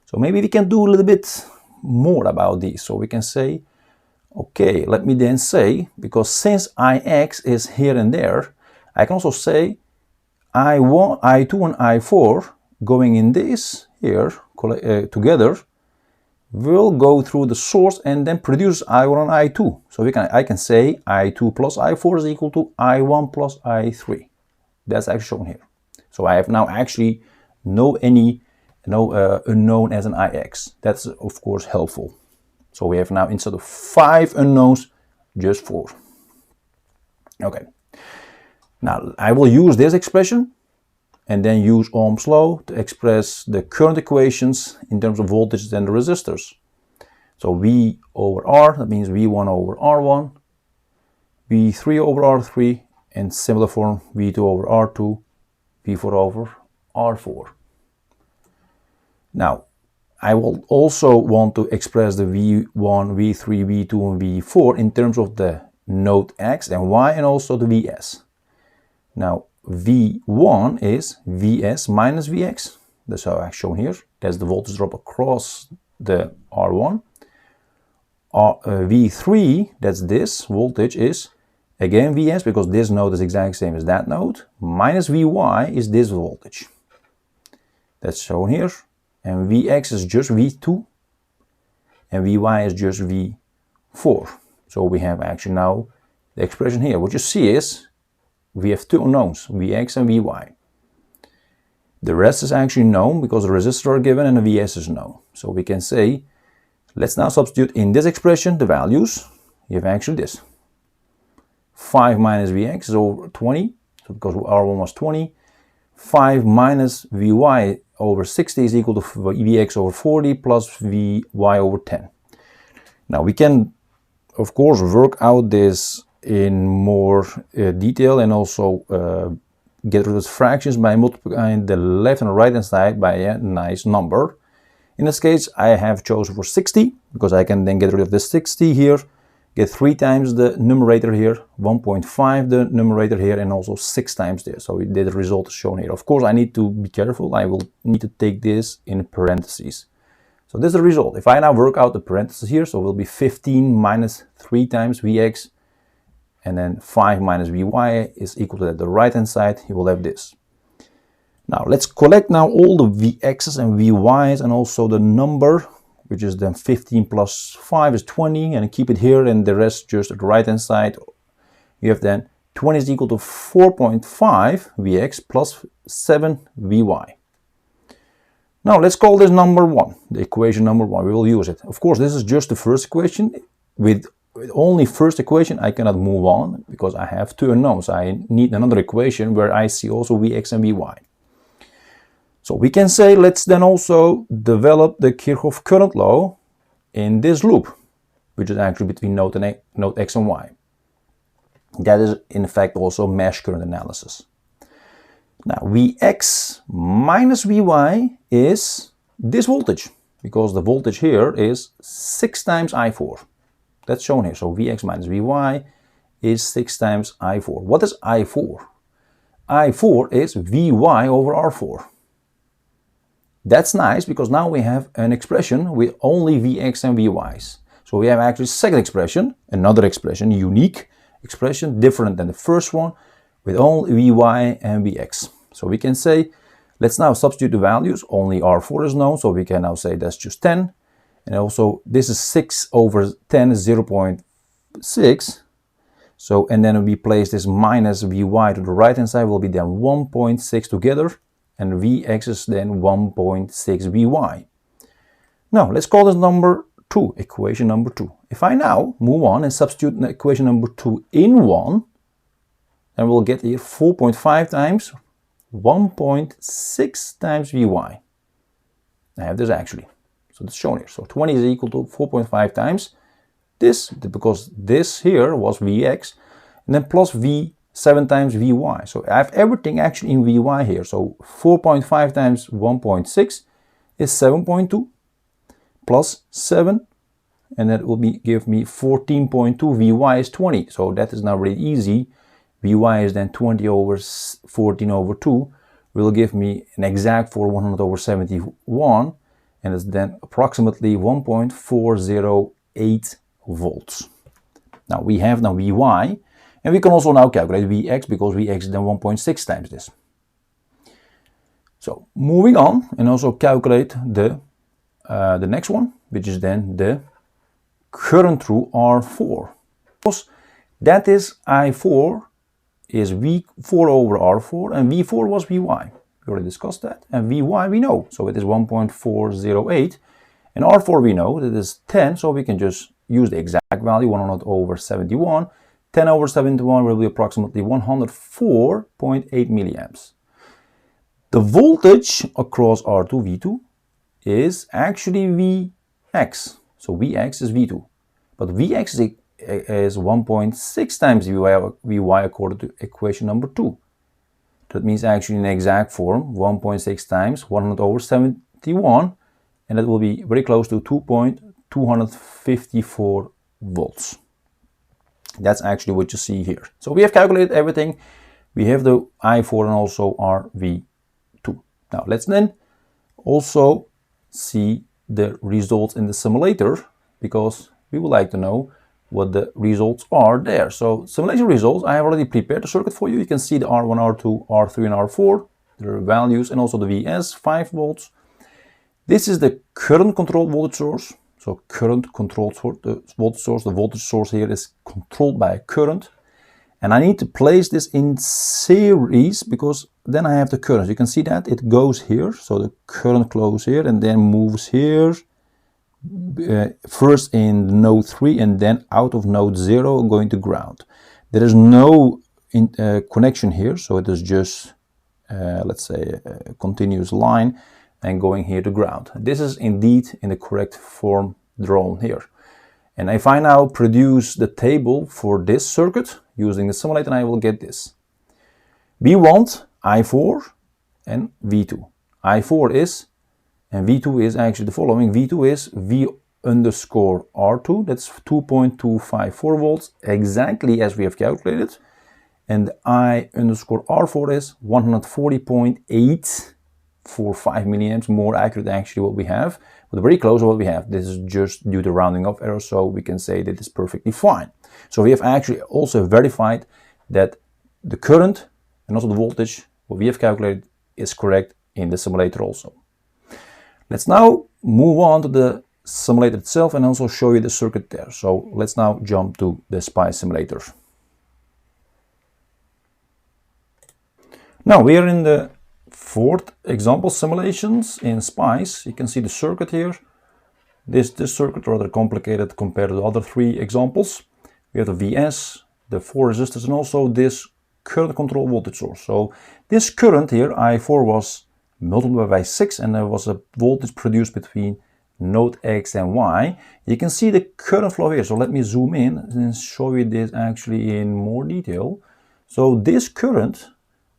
So maybe we can do a little bit more about these. So we can say, okay, let me then say, because since Ix is here and there, I can also say I1, I2 and I4 going in this here together will go through the source and then produce I1 and I2. So I can say I2 plus I4 is equal to I1 plus I3. That's actually shown here. So I have now actually no unknown as an Ix. That's of course helpful. So we have now, instead of 5 unknowns, just 4. Okay. Now I will use this expression and then use Ohm's law to express the current equations in terms of voltages and the resistors. So V over R, that means V1 over R1, V3 over R3, and similar form V2 over R2, V4 over R4. Now, I will also want to express the V1, V3, V2 and V4 in terms of the node X and Y and also the Vs. Now V1 is Vs minus Vx. That's how I've shown here. That's the voltage drop across the R1. V3, that's this voltage, is again Vs, because this node is exactly the same as that node, minus Vy is this voltage. That's shown here. And Vx is just V2 and Vy is just V4. So we have actually now the expression here. What you see is we have 2 unknowns, Vx and Vy. The rest is actually known because the resistors are given and the Vs is known. So we can say, let's now substitute in this expression the values. You have actually this. 5 minus Vx is over 20, so because R1 was 20. 5 minus Vy over 60 is equal to Vx over 40 plus Vy over 10. Now we can, of course, work out this in more detail and also get rid of fractions by multiplying the left and right hand side by a nice number. In this case, I have chosen for 60 because I can then get rid of the 60 here, get 3 times the numerator here, 1.5 the numerator here, and also 6 times there. So the result is shown here. Of course, I need to be careful. I will need to take this in parentheses. So this is the result. If I now work out the parentheses here, so it will be 15 minus 3 times Vx and then 5 minus Vy is equal to that. The right hand side, you will have this. Now let's collect now all the Vx's and Vy's and also the number, which is then 15 plus 5 is 20, and keep it here, and the rest just at the right hand side. You have then 20 is equal to 4.5 Vx plus 7 Vy. Now let's call this number 1, the equation number 1. We will use it. Of course, this is just the first equation. With only first equation, I cannot move on because I have two unknowns. I need another equation where I see also Vx and Vy. So we can say, let's then also develop the Kirchhoff current law in this loop, which is actually between node X and Y. That is in fact also mesh current analysis. Now Vx minus Vy is this voltage, because the voltage here is 6 times I4. That's shown here. So Vx minus Vy is 6 times I4. What is I4? I4 is Vy over R4. That's nice, because now we have an expression with only Vx and Vy's. So we have actually a second expression, another expression, unique expression, different than the first one, with only Vy and Vx. So we can say, let's now substitute the values. Only R4 is known, so we can now say that's just 10. And also this is 6 over 10 is 0.6. So, and then we place this minus Vy to the right hand side, will be then 1.6 together. And Vx is then 1.6 Vy. Now let's call this number 2, equation number 2. If I now move on and substitute equation number 2 in 1, then we'll get here 4.5 times 1.6 times Vy. I have this actually. So it's shown here. So 20 is equal to 4.5 times this, because this here was Vx, and then plus V 7 times Vy. So I have everything actually in Vy here. So 4.5 times 1.6 is 7.2 plus 7, and that will give me 14.2. Vy is 20. So that is now really easy. Vy is then 20 over 14 over 2 will give me an exact for 100 over 71, and it's then approximately 1.408 volts. Now we have now Vy. And we can also now calculate Vx, because Vx is then 1.6 times this. So moving on, and also calculate the next one, which is then the current through R4. Because that is I4 is V4 over R4, and V4 was Vy. We already discussed that. And Vy we know, so it is 1.408. And R4 we know that is 10, so we can just use the exact value, 100 over 71. 10 over 71 will be approximately 104.8 milliamps. The voltage across R2, V2, is actually Vx. So Vx is V2. But Vx is 1.6 times Vy according to equation number 2. That means actually in exact form, 1.6 times 100 over 71, and that will be very close to 2.254 volts. That's actually what you see here. So we have calculated everything. We have the I4 and also our V2. Now let's then also see the results in the simulator, because we would like to know what the results are there. So simulation results, I have already prepared the circuit for you. You can see the R1, R2, R3 and R4, their values, and also the Vs, 5 volts. This is the current controlled voltage source. So current controlled voltage source. The voltage source here is controlled by a current. And I need to place this in series, because then I have the current. You can see that it goes here. So the current flows here and then moves here. First in node 3 and then out of node 0 going to ground. There is no connection here. So it is just, let's say, a continuous line and going here to ground. This is indeed in the correct form drawn here. And if I now produce the table for this circuit using the simulator, I will get this. We want I4 and V2. I4 is, and V2 is actually the following. V2 is V underscore R2, that's 2.254 volts, exactly as we have calculated. And I underscore R4 is 140.8 4 or 5 milliamps more accurate actually what we have, but very close to what we have. This is just due to rounding off error, so we can say that it's perfectly fine. So we have actually also verified that the current and also the voltage, what we have calculated, is correct in the simulator also. Let's now move on to the simulator itself and also show you the circuit there. So let's now jump to the SPICE simulator. Now we are in the fourth example simulations in SPICE. You can see the circuit here. This circuit rather complicated compared to the other three examples. We have the VS, the 4 resistors, and also this current control voltage source. So this current here, I4, was multiplied by 6, and there was a voltage produced between node X and Y. You can see the current flow here. So let me zoom in and show you this actually in more detail. So this current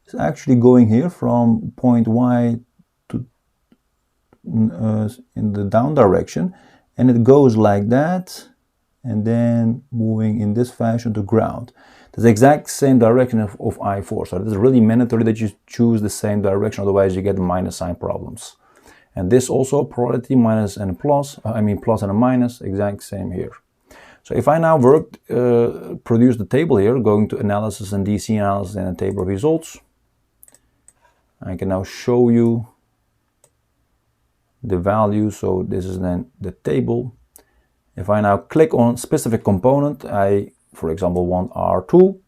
is actually going here from point Y to in the down direction, and it goes like that, and then moving in this fashion to ground. That's the exact same direction of I4. So it is really mandatory that you choose the same direction, otherwise you get minus sign problems. And this also polarity minus and a plus, plus and a minus, exact same here. So if I now produce the table here, going to analysis and DC analysis and a table of results, I can now show you the value. So this is then the table. If I now click on specific component, I, for example, want R2,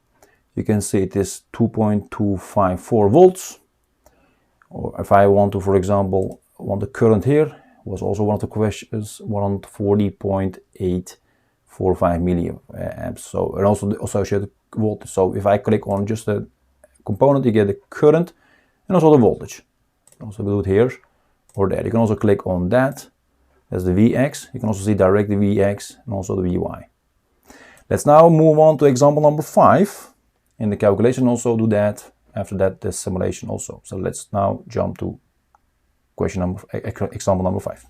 you can see it is 2.254 volts. Or if I want to, for example, want the current here, was also one of the questions, 140.845 milliamps. So, and also the associated voltage. So if I click on just the component, you get the current and also the voltage. You can also do it here or there. You can also click on that. That's the Vx. You can also see direct the Vx and also the Vy. Let's now move on to example number 5. In the calculation, also do that. After that, the simulation also. So let's now jump to example number 5.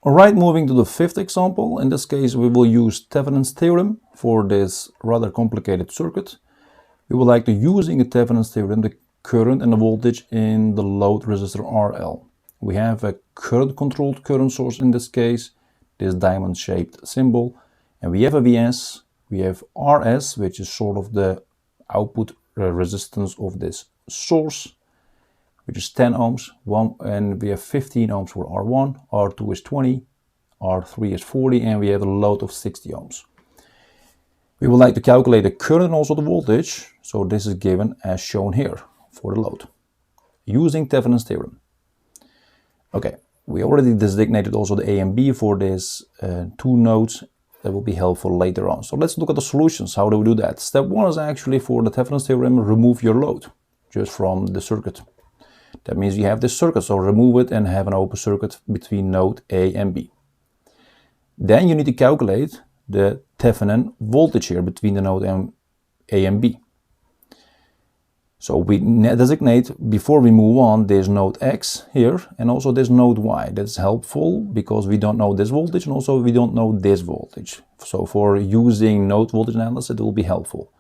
Alright, moving to the 5th example. In this case, we will use Thévenin's theorem for this rather complicated circuit. We would like to, using the Thévenin's theorem, the current and the voltage in the load resistor RL. We have a current-controlled current source in this case, this diamond-shaped symbol, and we have a VS, we have RS, which is sort of the output resistance of this source, which is 10 ohms, and we have 15 ohms for R1, R2 is 20, R3 is 40, and we have a load of 60 ohms. We would like to calculate the current and also the voltage, so this is given as shown here for the load, using Thévenin's theorem. Okay, we already designated also the A and B for these 2 nodes. That will be helpful later on. So let's look at the solutions. How do we do that? Step 1 is actually for the Thévenin's theorem, remove your load just from the circuit. That means you have this circuit, so remove it and have an open circuit between node A and B. Then you need to calculate the Thévenin voltage here between the node A and B. So we designate, before we move on, this node X here and also this node Y. That's helpful because we don't know this voltage and also we don't know this voltage. So for using node voltage analysis, it will be helpful.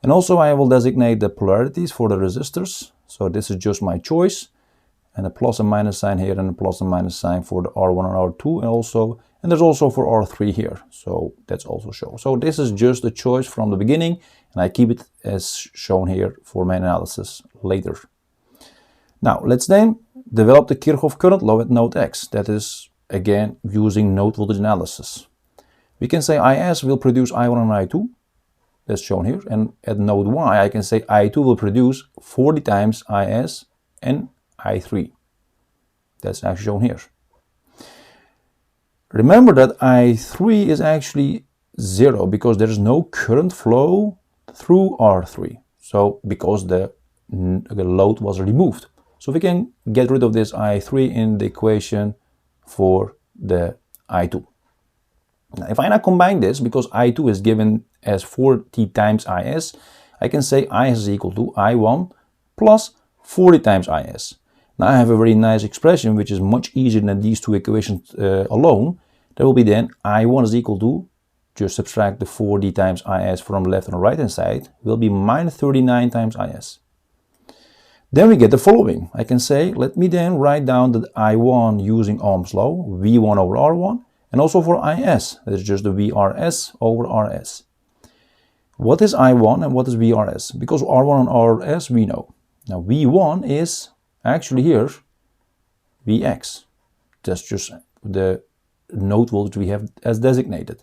And also I will designate the polarities for the resistors. So this is just my choice. And a plus and minus sign here and a plus and minus sign for the R1 and R2 and there's also for R3 here. So that's also shown. So this is just a choice from the beginning and I keep it as shown here for my analysis later. Now let's then develop the Kirchhoff current law at node X. That is again using node voltage analysis. We can say IS will produce I1 and I2. That's shown here. And at node Y I can say I2 will produce 40 times IS and I3. That's actually shown here. Remember that I3 is actually 0 because there is no current flow through R3. So because the load was removed. So we can get rid of this I3 in the equation for the I2. Now if I now combine this, because I2 is given as 40 times IS, I can say IS is equal to I1 plus 40 times IS. Now I have a very nice expression which is much easier than these 2 equations alone. That will be then I1 is equal to, just subtract the 40 times IS from the left and right hand side, will be minus 39 times IS. Then we get the following. I can say, let me then write down the I1 using Ohm's law, V1 over R1, and also for IS, that is just the VRS over RS. What is I1 and what is VRS? Because R1 and RS we know. Now V1 is actually here Vx. That's just the node voltage we have as designated.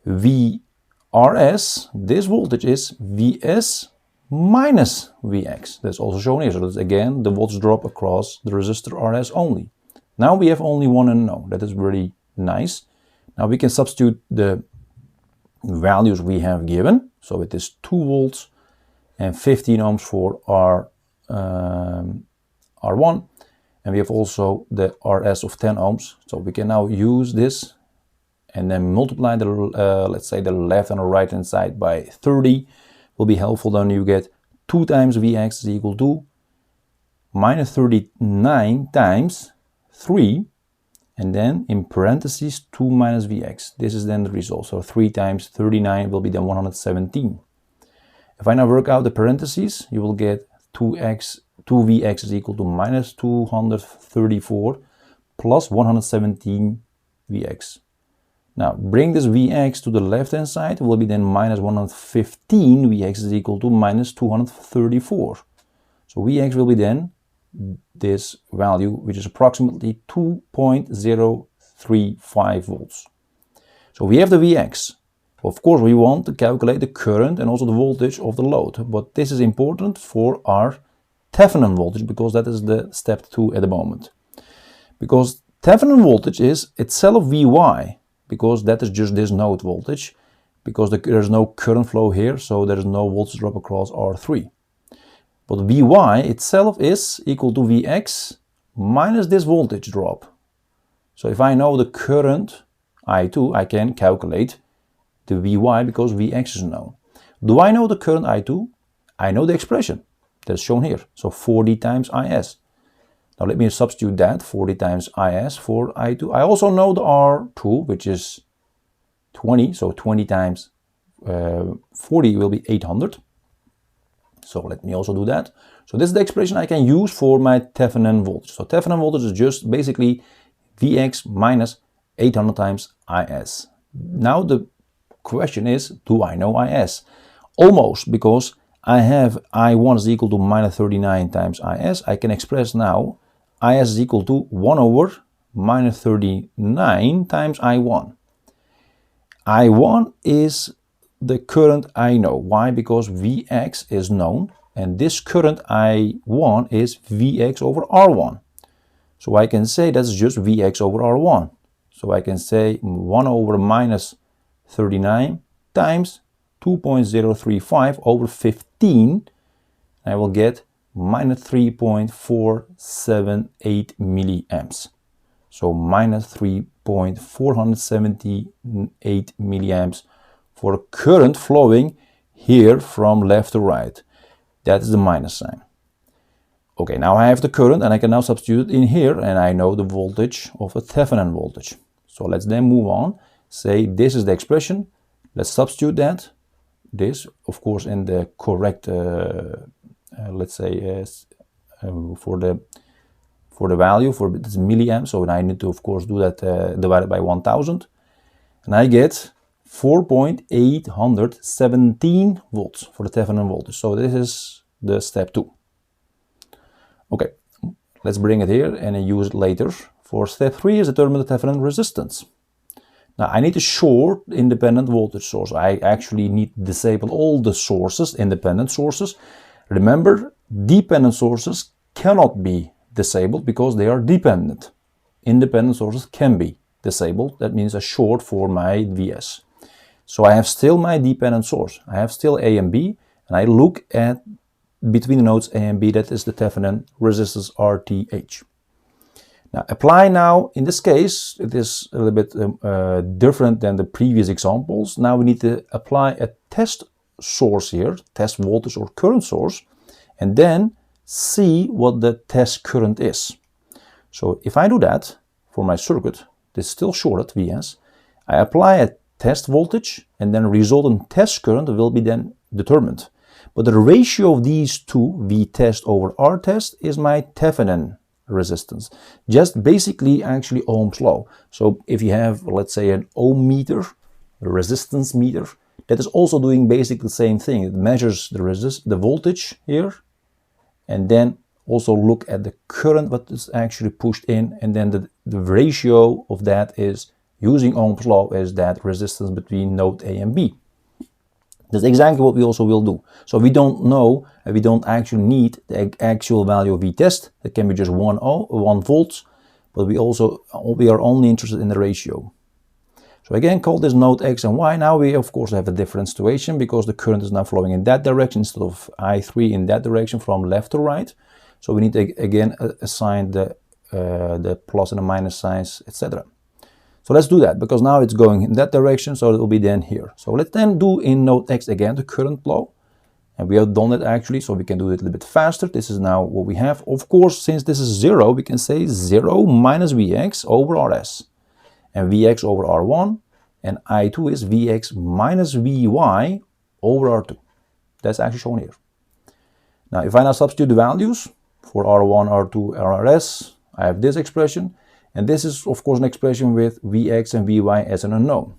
VRS, this voltage is Vs minus Vx. That's also shown here. So that's again the voltage drop across the resistor RS only. Now we have only one unknown. That is really nice. Now we can substitute the values we have given. So it is 2 volts and 15 ohms for R1. And we have also the RS of 10 ohms. So we can now use this and then multiply the, let's say the left and the right hand side by 30. Will be helpful. Then you get 2 times Vx is equal to minus 39 times 3. And then in parentheses 2 minus Vx. This is then the result. So 3 times 39 will be then 117. If I now work out the parentheses, you will get 2Vx is equal to minus 234 plus 117 Vx. Now bring this Vx to the left hand side, will be then minus 115 Vx is equal to minus 234. So Vx will be then this value, which is approximately 2.035 volts. So we have the Vx. Of course we want to calculate the current and also the voltage of the load, but this is important for our Thevenin voltage because that is the step 2 at the moment. Because Thevenin voltage is itself Vy, because that is just this node voltage, because there's no current flow here, so there is no voltage drop across R3. But Vy itself is equal to Vx minus this voltage drop. So if I know the current I2, I can calculate the Vy because Vx is known. Do I know the current I2? I know the expression that's shown here. So 40 times Is. Now let me substitute that, 40 times Is for I2. I also know the R2, which is 20. So 20 times 40 will be 800. So let me also do that. So this is the expression I can use for my Thevenin voltage. So Thevenin voltage is just basically Vx minus 800 times Is. Now the question is, do I know Is? Almost, because I have I1 is equal to minus 39 times Is. I can express now Is is equal to 1 over minus 39 times I1. I1 is the current I know. Why? Because Vx is known, and this current I1 is Vx over R1. So I can say that's just Vx over R1. So I can say 1 over minus 39 times 2.035 over 15. I will get minus 3.478 milliamps. So minus 3.478 milliamps for current flowing here from left to right. That is the minus sign. Okay, now I have the current and I can now substitute it in here, and I know the voltage of a Thevenin voltage. So let's then move on. Say this is the expression. Let's substitute that. This, of course, in the correct, let's say, for the value for this milliamps. So I need to, of course, do that divided by 1000, and I get 4.817 volts for the Thevenin voltage. So this is the step 2. Okay, let's bring it here and use it later. For step 3 is determine the Thevenin resistance. Now I need to short independent voltage source. I actually need to disable all the sources, independent sources. Remember, dependent sources cannot be disabled because they are dependent. Independent sources can be disabled. That means a short for my Vs. So I have still my dependent source. I have still A and B, and I look at between the nodes A and B, that is the Thevenin resistance RTH. Now apply now, in this case, it is a little bit different than the previous examples. Now we need to apply a test source here, test voltage or current source, and then see what the test current is. So if I do that for my circuit, this is still shorted Vs, I apply a test voltage and then resultant test current will be then determined. But the ratio of these two, V test over R test, is my Thévenin resistance. Just basically actually Ohm's law. So if you have, let's say, an ohm meter, a resistance meter, that is also doing basically the same thing. It measures the voltage here, and then also look at the current what is actually pushed in, and then the ratio of that is, using Ohm's law, is that resistance between node A and B. That's exactly what we also will do. So we don't know, and we don't actually need the actual value of V test. It can be just 1 volts, but we are only interested in the ratio. So again, call this node X and Y. Now we of course have a different situation because the current is now flowing in that direction instead of I3 in that direction from left to right. So we need to again assign the plus and the minus signs, etc. So let's do that, because now it's going in that direction, so it will be then here. So let's then do in node X again the current flow. And we have done it actually, so we can do it a little bit faster. This is now what we have. Of course, since this is 0, we can say 0 minus Vx over Rs. And Vx over R1, and I2 is Vx minus Vy over R2. That's actually shown here. Now, if I now substitute the values for R1, R2, and Rs, I have this expression. And this is, of course, an expression with Vx and Vy as an unknown.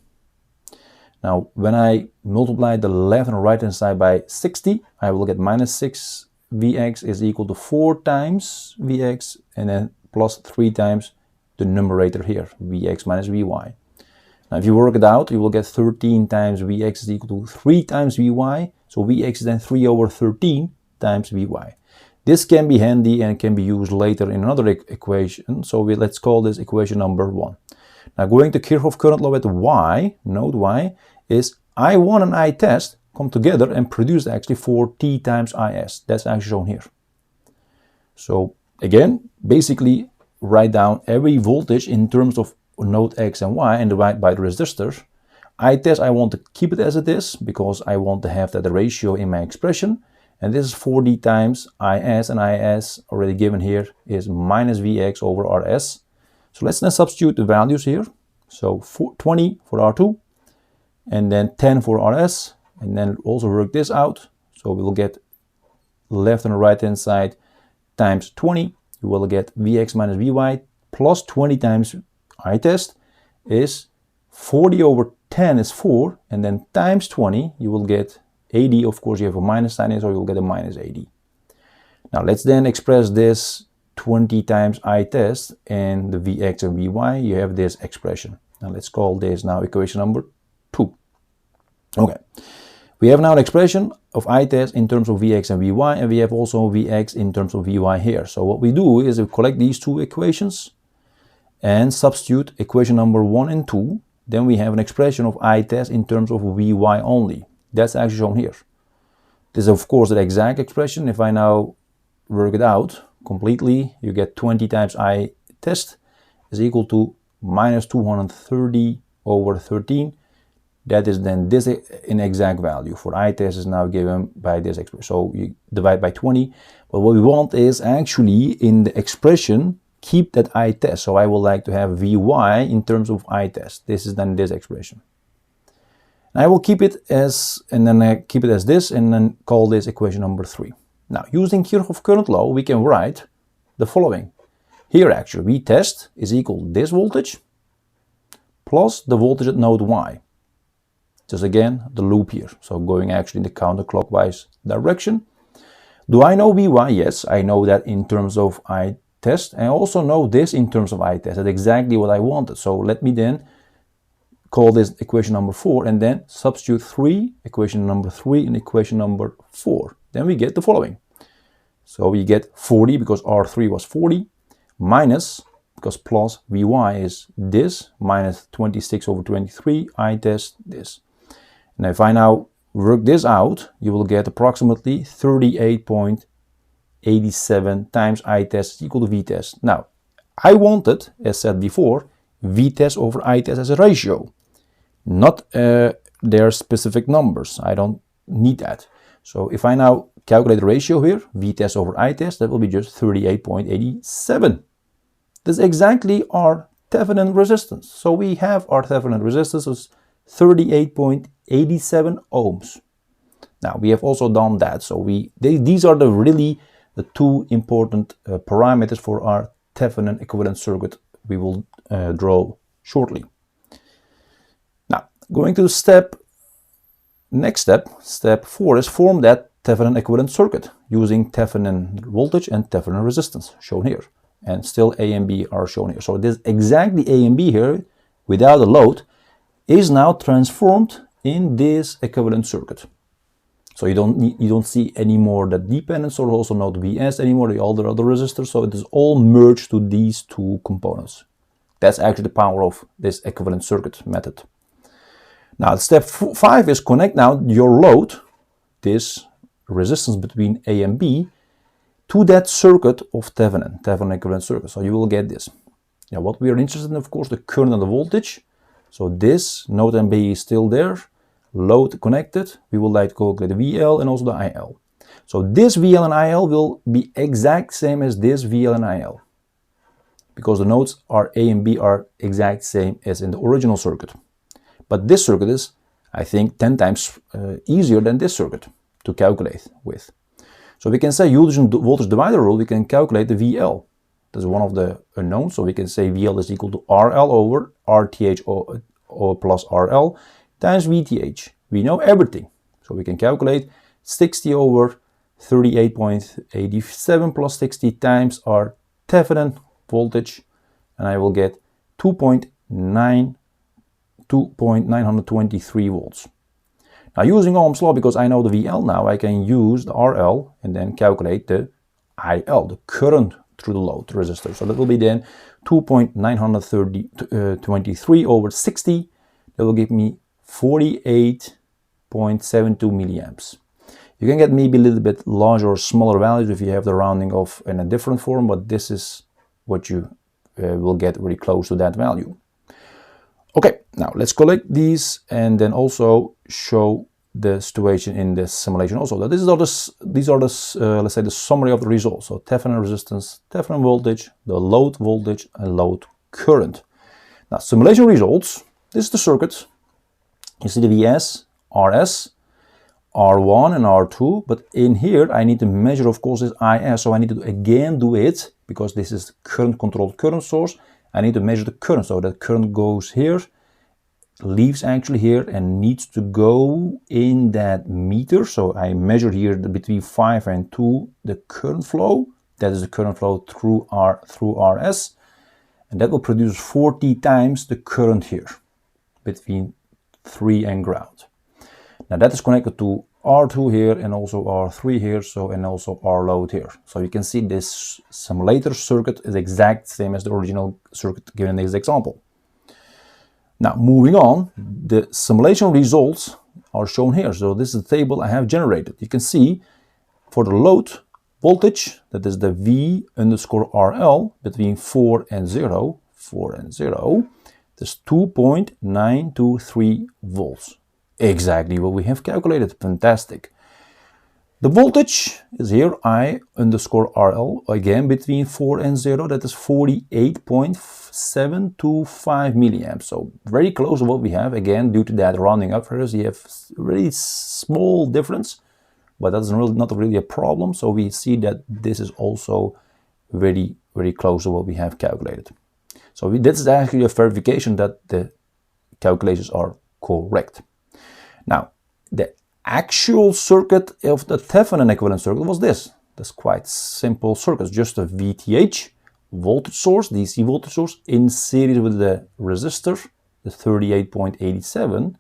Now, when I multiply the left and right hand side by 60, I will get minus 6 Vx is equal to 4 times Vx, and then plus 3 times the numerator here, Vx minus Vy. Now, if you work it out, you will get 13 times Vx is equal to 3 times Vy. So Vx is then 3 over 13 times Vy. This can be handy and can be used later in another equation. So let's call this equation number 1. Now, going to Kirchhoff current law at Y, node Y, is I1 and I test come together and produce actually 4T times Is. That's actually shown here. So again, basically write down every voltage in terms of node X and Y and divide by the resistors. I test, I want to keep it as it is because I want to have that ratio in my expression. And this is 4D times Is, and Is already given here is minus Vx over Rs. So let's then substitute the values here. So 20 for R2, and then 10 for Rs, and then also work this out. So we will get left and right hand side times 20. You will get Vx minus Vy plus 20 times I test is 40 over 10 is 4, and then times 20, you will get 80. Of course, you have a minus sign in, so you'll get a minus 80. Now let's then express this 20 times I test and the Vx and Vy. You have this expression. Now let's call this now equation number 2. Okay. We have now an expression of I test in terms of Vx and Vy, and we have also Vx in terms of Vy here. So what we do is we collect these two equations and substitute equation number 1 and 2. Then we have an expression of I test in terms of Vy only. That's actually shown here. This is of course the exact expression. If I now work it out completely, you get 20 times I test is equal to minus 230 over 13. That is then this in exact value. For I test is now given by this expression. So you divide by 20. But what we want is actually in the expression, keep that I test. So I would like to have Vy in terms of I test. This is then this expression. And I will keep it as, and then I keep it as this, and then call this equation number 3. Now, using Kirchhoff current law, we can write the following. Here actually, V test is equal to this voltage plus the voltage at node Y. Just again, the loop here. So going actually in the counterclockwise direction. Do I know Vy? Yes, I know that in terms of I test. I also know this in terms of I test. That's exactly what I wanted. So let me then call this equation number 4 and then substitute equation number 3 and equation number 4. Then we get the following. So we get 40 because R3 was 40 minus, because plus Vy is this, minus 26 over 23, I test this. Now if I now work this out, you will get approximately 38.87 times I test equal to V test. Now, I wanted, as said before, V test over I test as a ratio, not their specific numbers. I don't need that. So if I now calculate the ratio here, V test over I test, that will be just 38.87. This is exactly our Thévenin resistance. So we have our Thévenin resistance is 38.87 ohms. Now we have also done that. So these are really the two important parameters for our Thevenin equivalent circuit we will draw shortly. Now going to next step 4 is form that Thevenin equivalent circuit using Thevenin voltage and Thevenin resistance shown here, and still A and B are shown here. So this exactly A and B here without a load is now transformed in this equivalent circuit. So you don't see anymore the dependence, or also not VS anymore, all the other resistors. So it is all merged to these two components. That's actually the power of this equivalent circuit method. Now step 5 is connect now your load, this resistance between A and B, to that circuit of Thevenin equivalent circuit. So you will get this. Now what we are interested in, of course, the current and the voltage. So this node and B is still there, load connected. We would like to calculate the VL and also the IL. So this VL and IL will be exact same as this VL and IL, because the nodes are A and B are exact same as in the original circuit. But this circuit is, I think, 10 times easier than this circuit to calculate with. So we can say using the voltage divider rule, we can calculate the VL. That's one of the unknowns. So we can say VL is equal to RL over RTH or plus RL times VTH. We know everything. So we can calculate 60 over 38.87 plus 60 times our Thevenin voltage, and I will get 2.923 volts. Now using Ohm's law, because I know the VL now, I can use the RL and then calculate the IL, the current through the load resistor. So that will be then 2.923 over 60. That will give me 48.72 milliamps. You can get maybe a little bit larger or smaller values if you have the rounding off in a different form, but this is what you will get very close to that value. Okay, now let's collect these and then also show the situation in this simulation also. These are the let's say the summary of the results. So Thevenin resistance, Thevenin voltage, the load voltage, and load current. Now simulation results. This is the circuit. You see the VS, RS, R1 and R2, but in here I need to measure, of course, this IS. So I need to again do it, because this is the current controlled current source. I need to measure the current, so that current goes here, leaves actually here, and needs to go in that meter. So I measure here between 5 and 2 the current flow. That is the current flow through RS, and that will produce 40 times the current here between 3 and ground. Now that is connected to R2 here and also R3 here, so, and also R load here. So you can see this simulator circuit is exact same as the original circuit given in this example. Now moving on, the simulation results are shown here. So this is the table I have generated. You can see for the load voltage, that is the V underscore RL between 4 and 0, this 2.923 volts. Exactly what we have calculated. Fantastic. The voltage is here, I underscore RL, again between 4 and 0, that is 48.725 milliamps. So very close to what we have. Again, due to that rounding up here, you have really small difference, but that's not really a problem. So we see that this is also very, very close to what we have calculated. So this is actually a verification that the calculations are correct. Now, the actual circuit of the Thevenin equivalent circuit was this. That's quite simple circuit, just a VTH voltage source, DC voltage source, in series with the resistor, the 38.87.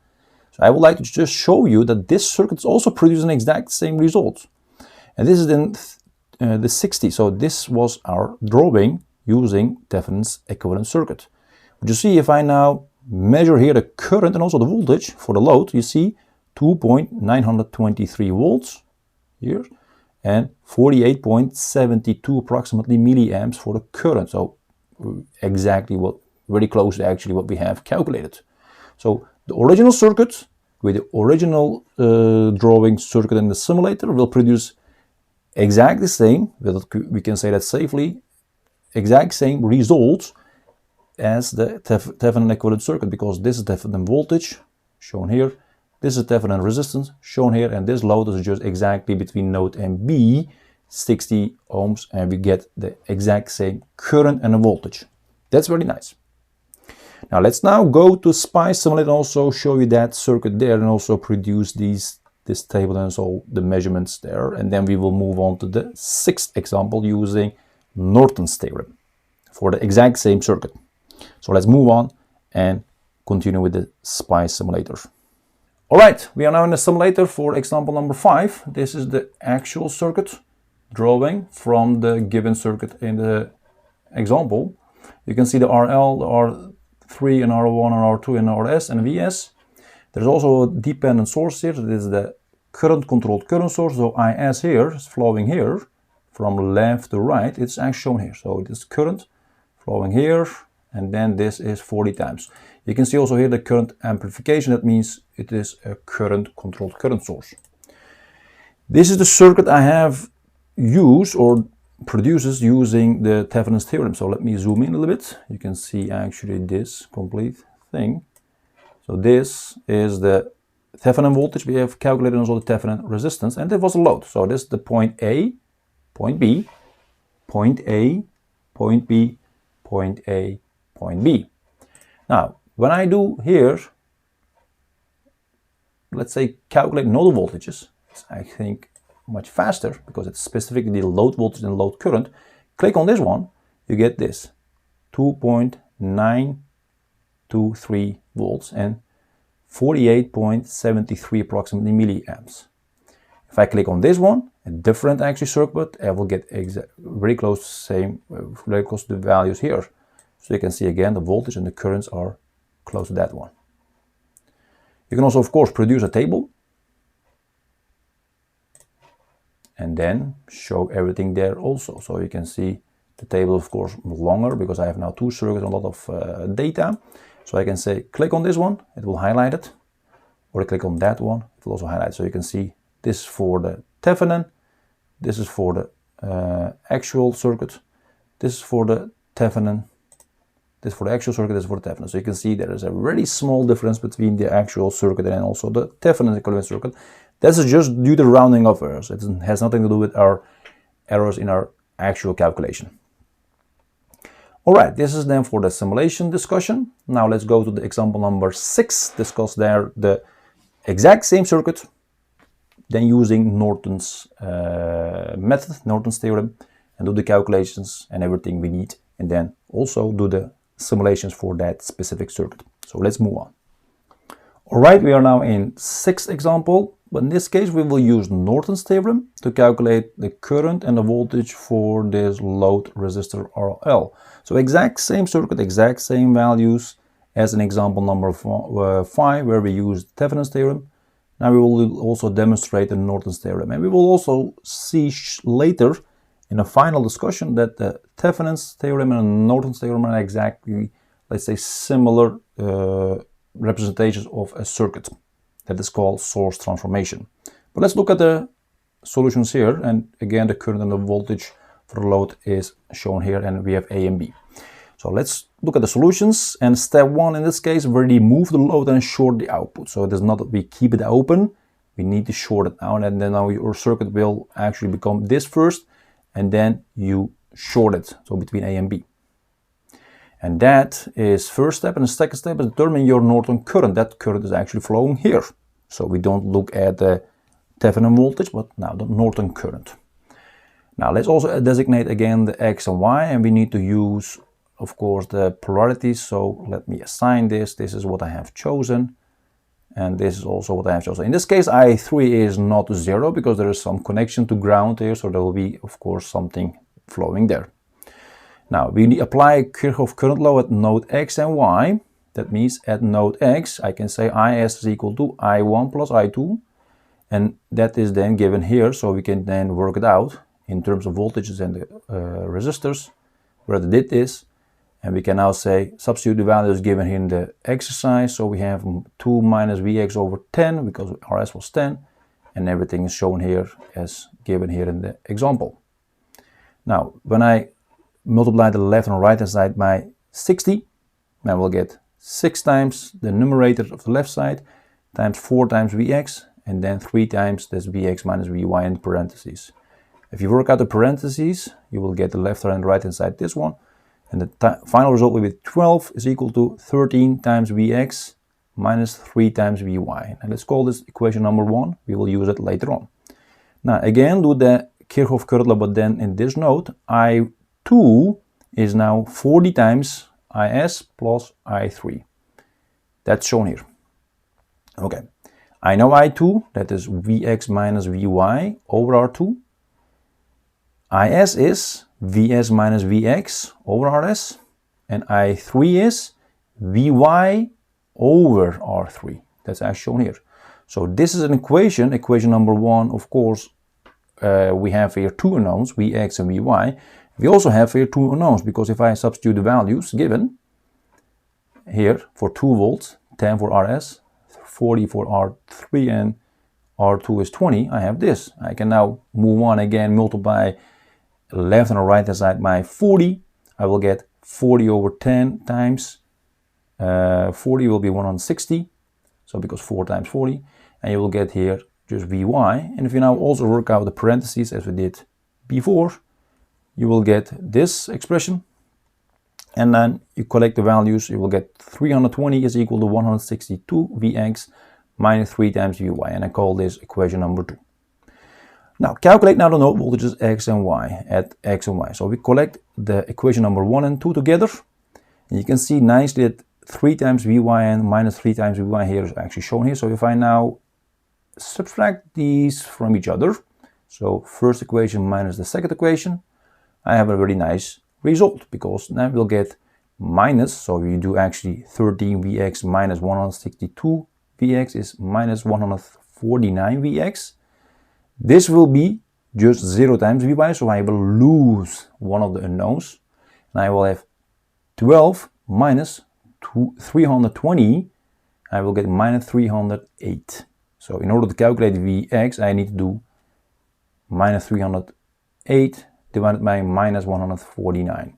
So I would like to just show you that this circuit is also producing exact same results. And this is in the 60. So this was our drawing using Thevenin's equivalent circuit. But you see, if I now measure here the current and also the voltage for the load, you see 2.923 volts here and 48.72 approximately milliamps for the current. So exactly very close to actually what we have calculated. So the original circuit with the original drawing circuit in the simulator will produce exactly the same, we can say that safely, exact same results as the Thevenin equivalent circuit, because this is Thevenin voltage shown here, This is Thevenin resistance shown here, and this load is just exactly between node and B, 60 ohms, and we get the exact same current and a voltage. That's very nice. Now let's now go to SPICE Simulator and also show you that circuit there and also produce this table and so the measurements there, and then we will move on to the sixth example using Norton's theorem for the exact same circuit. So let's move on and continue with the SPICE Simulator. Alright, we are now in the simulator for example number 5. This is the actual circuit drawing from the given circuit in the example. You can see the RL, the R3 and R1 and R2 and RS and VS. There's also a dependent source here. This is the current controlled current source. So IS here is flowing here from left to right. It's actually shown here. So it is current flowing here, and then this is 40 times. You can see also here the current amplification. That means it is a current controlled current source. This is the circuit I have used or produces using the Thevenin's theorem. So let me zoom in a little bit. You can see actually this complete thing. So this is the Thevenin voltage. We have calculated also the Thevenin resistance, and there was a load. So this is the point A, point B, point A, point B, point A, point B. Now, when I do here, let's say calculate nodal voltages, it's, I think, much faster because it's specifically the load voltage and load current. Click on this one, you get this 2.923 volts and 48.73 approximately milliamps. If I click on this one, a different actually circuit, I will get very close to very close to the values here. So you can see again the voltage and the currents are close to that one. You can also of course produce a table and then show everything there also. So you can see the table of course longer because I have now two circuits and a lot of data. So I can say click on this one, it will highlight it, or I click on that one, it will also highlight it. So you can see this for the Thevenin, this is for the actual circuit, this is for the Thevenin, this for the actual circuit, this is for the Thevenin. So you can see there is a very small difference between the actual circuit and also the Thevenin equivalent circuit. This is just due to rounding of errors. It has nothing to do with our errors in our actual calculation. Alright, this is then for the simulation discussion. Now let's go to the example number 6. Discuss there the exact same circuit, then using Norton's method, Norton's theorem, and do the calculations and everything we need, and then also do the simulations for that specific circuit. So let's move on. Alright, we are now in 6th example, but in this case we will use Norton's theorem to calculate the current and the voltage for this load resistor RL. So exact same circuit, exact same values as in example number 5 where we used Thevenin's theorem. Now we will also demonstrate the Norton's theorem, and we will also see later in a final discussion that the Thevenin's theorem and Norton's theorem are exactly, let's say, similar representations of a circuit. That is called source transformation. But let's look at the solutions here, and again the current and the voltage for the load is shown here, and we have A and B. So let's look at the solutions, and step 1 in this case, we remove the load and short the output. So it is not that we keep it open, we need to short it out, and then now your circuit will actually become this first, and then you short it, so between A and B. And that is first step, and the second step is determine your Norton current. That current is actually flowing here. So we don't look at the Thevenin voltage, but now the Norton current. Now let's also designate again the X and Y, and we need to use, of course, the polarities. So let me assign this. This is what I have chosen, and this is also what I have chosen. In this case, I3 is not 0 because there is some connection to ground here, so there will be, of course, something flowing there. Now we apply Kirchhoff current law at node X and Y. That means at node X, I can say IS is equal to I1 plus I2, and that is then given here, so we can then work it out in terms of voltages and the resistors, where the dit is, and we can now say substitute the values given here in the exercise. So we have 2 minus Vx over 10 because Rs was 10, and everything is shown here as given here in the example. Now when I multiply the left and right hand side by 60, I will get 6 times the numerator of the left side times 4 times Vx, and then 3 times this Vx minus Vy in parentheses. If you work out the parentheses, you will get the left and right hand side this one, and the final result will be 12 is equal to 13 times Vx minus 3 times Vy. And let's call this equation number 1. We will use it later on. Now again, do the Kirchhoff current law, but then in this node, I2 is now 40 times Is plus I3. That's shown here. Okay, I know I2, that is Vx minus Vy over R2. Is is Vs minus Vx over Rs, and I3 is Vy over R3. That's as shown here. So this is an equation, equation number 1, of course. We have here two unknowns, Vx and Vy. We also have here two unknowns, because if I substitute the values given here for 2 volts, 10 for Rs, 40 for R3, and R2 is 20, I have this. I can now move on again, multiply left and right hand side by 40. I will get 40 over 10 times 40 will be 160. So because 4 times 40, and you will get here just Vy. And if you now also work out the parentheses as we did before, you will get this expression. And then you collect the values, you will get 320 is equal to 162 Vx minus 3 times Vy. And I call this equation number 2. Now calculate now the node voltages X and Y at X and Y. So we collect the equation number 1 and 2 together. And you can see nicely that 3 times Vy and minus 3 times Vy here is actually shown here. So if I now subtract these from each other, so first equation minus the second equation, I have a very nice result, because now we'll get minus, so you do actually 13 Vx minus 162 Vx is minus 149 Vx. This will be just 0 times Vy, so I will lose one of the unknowns, and I will have 12 minus 320, I will get minus 308. So in order to calculate Vx, I need to do minus 308 divided by minus 149.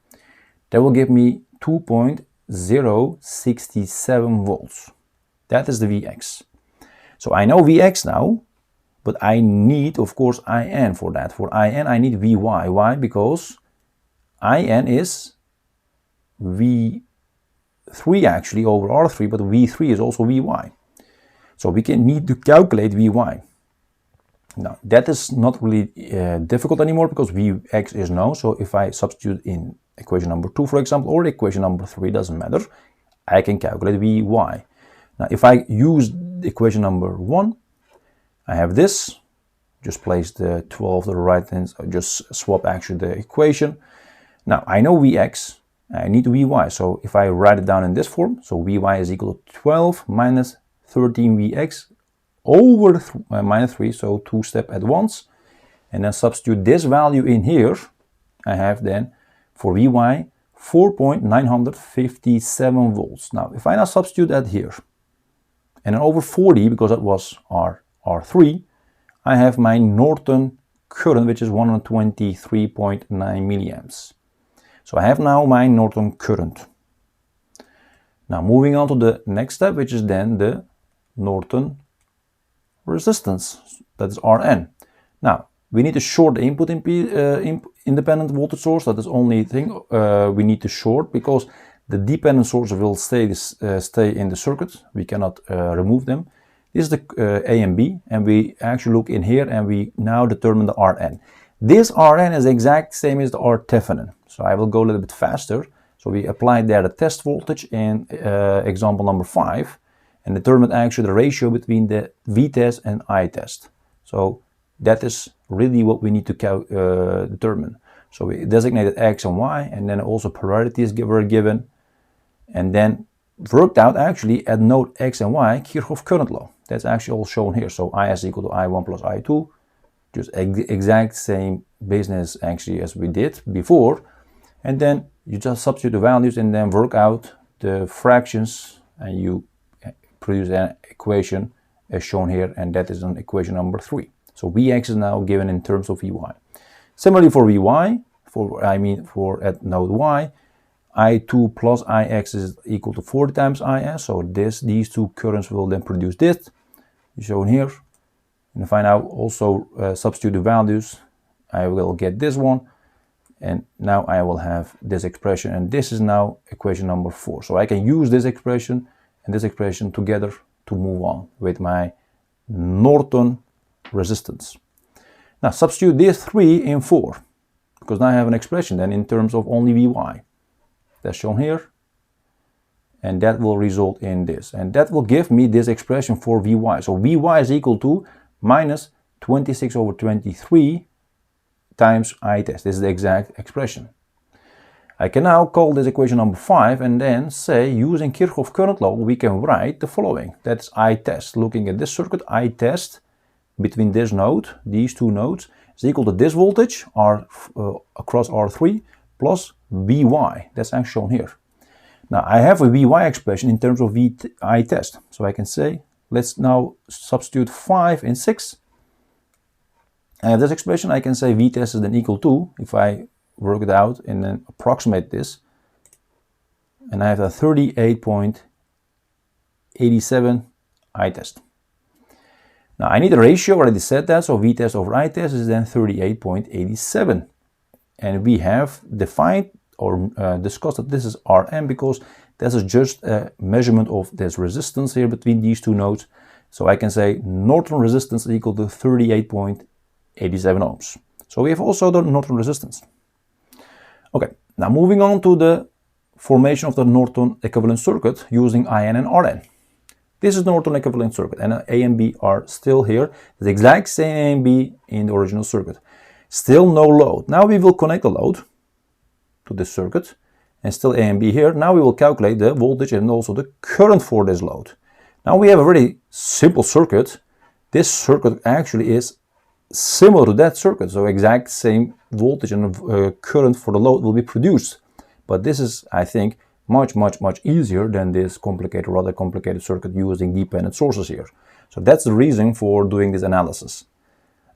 That will give me 2.067 volts. That is the Vx. So I know Vx now, but I need, of course, In for that. For In, I need Vy. Why? Because In is V3 actually over R3, but V3 is also Vy. So we need to calculate Vy. Now, that is not really difficult anymore, because Vx is known. So if I substitute in equation number 2, for example, or equation number 3, doesn't matter, I can calculate Vy. Now, if I use equation number 1, I have this. Just place the 12 to the right hand, just swap actually the equation. Now, I know Vx, I need Vy. So if I write it down in this form, so Vy is equal to 12 minus 13 Vx over minus 3, so 2 steps at once, and then substitute this value in here. I have then for Vy 4.957 volts. Now if I now substitute that here, and then over 40, because that was R3, I have my Norton current, which is 123.9 milliamps. So I have now my Norton current. Now moving on to the next step, which is then the Norton resistance, that is Rn. Now we need to short the input independent voltage source. That is only thing we need to short, because the dependent source will stay in the circuit. We cannot remove them. This is the A and B, and we actually look in here and we now determine the Rn. This Rn is exact same as the R Thévenin. So I will go a little bit faster. So we applied there the test voltage in example number 5, and determined actually the ratio between the V test and I test. So that is really what we need to determine. So we designated X and Y, and then also polarities were given, and then worked out actually at node X and Y Kirchhoff current law. That's actually all shown here. So Is equal to I1 plus I2, just exact same business actually as we did before. And then you just substitute the values and then work out the fractions, and you produce an equation as shown here, and that is an equation number 3. So Vx is now given in terms of Vy. Similarly for Vy, for at node Y, I2 plus Ix is equal to 40 times Is. So these two currents will then produce this. shown here. And if I now also substitute the values, I will get this one. And now I will have this expression, and this is now equation number 4. So I can use this expression and this expression together to move on with my Norton resistance. Now substitute these 3 in 4, because now I have an expression then in terms of only Vy. That's shown here. And that will result in this. And that will give me this expression for Vy. So Vy is equal to minus 26 over 23 times I test. This is the exact expression. I can now call this equation number 5 and then say, using Kirchhoff current law, we can write the following. That's I test. Looking at this circuit, I test between this node, these two nodes, is equal to this voltage R across R3 plus Vy. That's actually shown here. Now I have a Vy expression in terms of I test. So I can say, let's now substitute 5 in 6. I have this expression. I can say V test is then equal to, if I work it out and then approximate this, and I have a 38.87 I test. Now I need a ratio, already said that, so V test over I test is then 38.87. And we have defined or discussed that this is Rm because this is just a measurement of this resistance here between these two nodes. So I can say Norton resistance is equal to 38.87 ohms. So we have also the Norton resistance. Okay, now moving on to the formation of the Norton equivalent circuit using IN and RN. This is the Norton equivalent circuit, and A and B are still here. The exact same A and B in the original circuit. Still no load. Now we will connect the load to this circuit, and still A and B here. Now we will calculate the voltage and also the current for this load. Now we have a very simple circuit. This circuit actually is similar to that circuit, so exact same voltage and current for the load will be produced. But this is, I think, much easier than this complicated, rather complicated circuit using dependent sources here. So that's the reason for doing this analysis.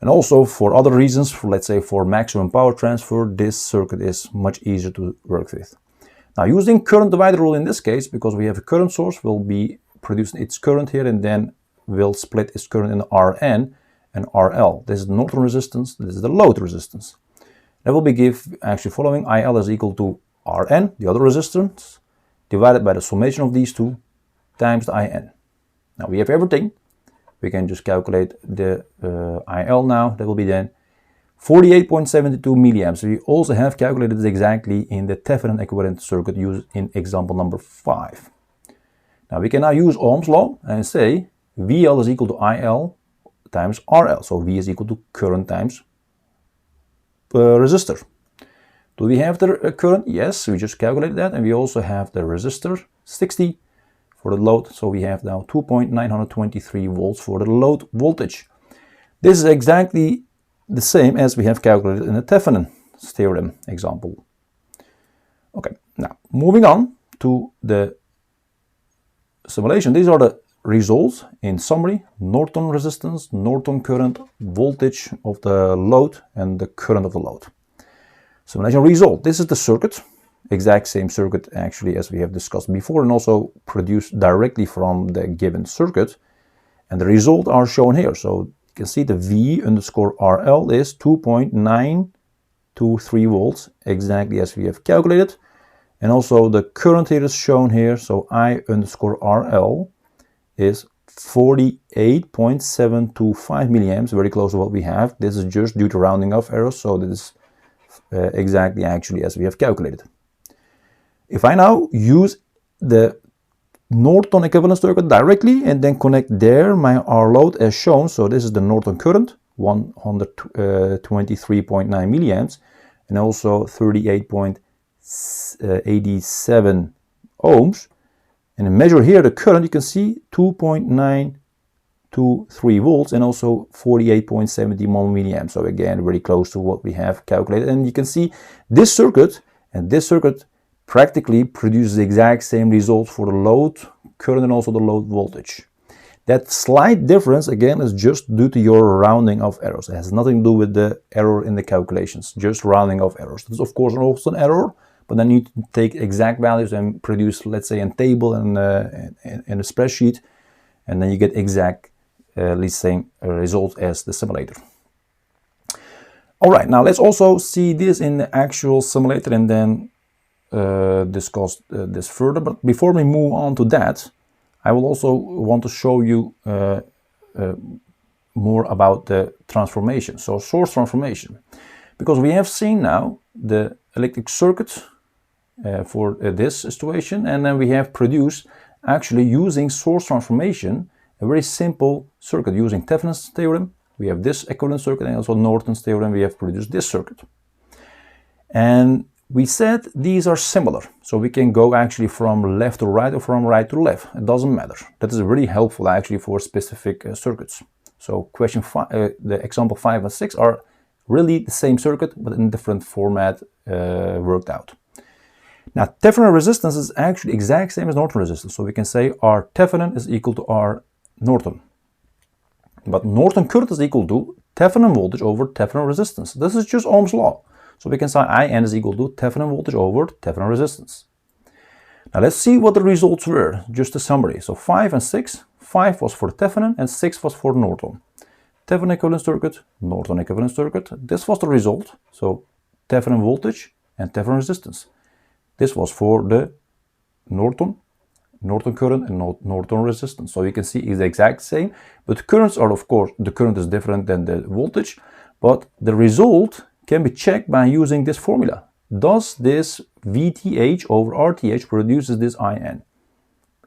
And also for other reasons, for let's say for maximum power transfer, this circuit is much easier to work with. Now using current divider rule in this case, because we have a current source, will be producing its current here and then will split its current in Rn and RL. This is the Norton resistance, this is the load resistance. That will be actually following IL is equal to Rn, the other resistance, divided by the summation of these two times the IN. Now we have everything. We can just calculate the IL now. That will be then 48.72 milliamps. We also have calculated this exactly in the Thévenin equivalent circuit used in example number 5. Now we can now use Ohm's law and say VL is equal to IL times RL. So V is equal to current times resistor. Do we have the current? Yes, we just calculated that, and we also have the resistor 60 for the load. So we have now 2.923 volts for the load voltage. This is exactly the same as we have calculated in the Thévenin theorem example. Okay, now moving on to the simulation. These are the results in summary: Norton resistance, Norton current, voltage of the load, and the current of the load. Simulation result. This is the circuit, exact same circuit actually as we have discussed before, and also produced directly from the given circuit. And the results are shown here. So you can see the V underscore RL is 2.923 volts, exactly as we have calculated. And also the current here is shown here. So I underscore RL is 48.725 milliamps, very close to what we have. This is just due to rounding off errors, so this is exactly actually as we have calculated. If I now use the Norton equivalent circuit directly and then connect there my R load as shown, so this is the Norton current, 123.9 milliamps, and also 38.87 ohms. And measure here the current, you can see 2.923 volts and also 48.71 milliamps. So again, very close to what we have calculated. And you can see this circuit and this circuit practically produces the exact same results for the load current and also the load voltage. That slight difference again is just due to your rounding of errors. It has nothing to do with the error in the calculations, just rounding of errors. This is of course also an error, but then you take exact values and produce, let's say, a table and a spreadsheet, and then you get exact least same result as the simulator. Alright, now let's also see this in the actual simulator and then discuss this further. But before we move on to that, I will also want to show you more about the transformation, so source transformation. Because we have seen now the electric circuit for this situation, and then we have produced, actually using source transformation, a very simple circuit using Thévenin's theorem. We have this equivalent circuit, and also Norton's theorem, we have produced this circuit. And we said these are similar, so we can go actually from left to right or from right to left. It doesn't matter. That is really helpful actually for specific circuits. So question 5, the example 5 and 6 are really the same circuit, but in different format worked out. Now, Thévenin resistance is actually exact same as Norton resistance. So we can say R Thévenin is equal to R Norton. But Norton current is equal to Thévenin voltage over Thévenin resistance. This is just Ohm's law. So we can say IN is equal to Thévenin voltage over Thévenin resistance. Now let's see what the results were, just a summary. So 5 and 6, 5 was for Thévenin and 6 was for Norton. Thévenin equivalent circuit, Norton equivalent circuit. This was the result. So Thévenin voltage and Thévenin resistance. This was for the Norton current and Norton resistance. So you can see it's the exact same, but currents are, of course, the current is different than the voltage, but the result can be checked by using this formula. Does this VTH over RTH produces this IN?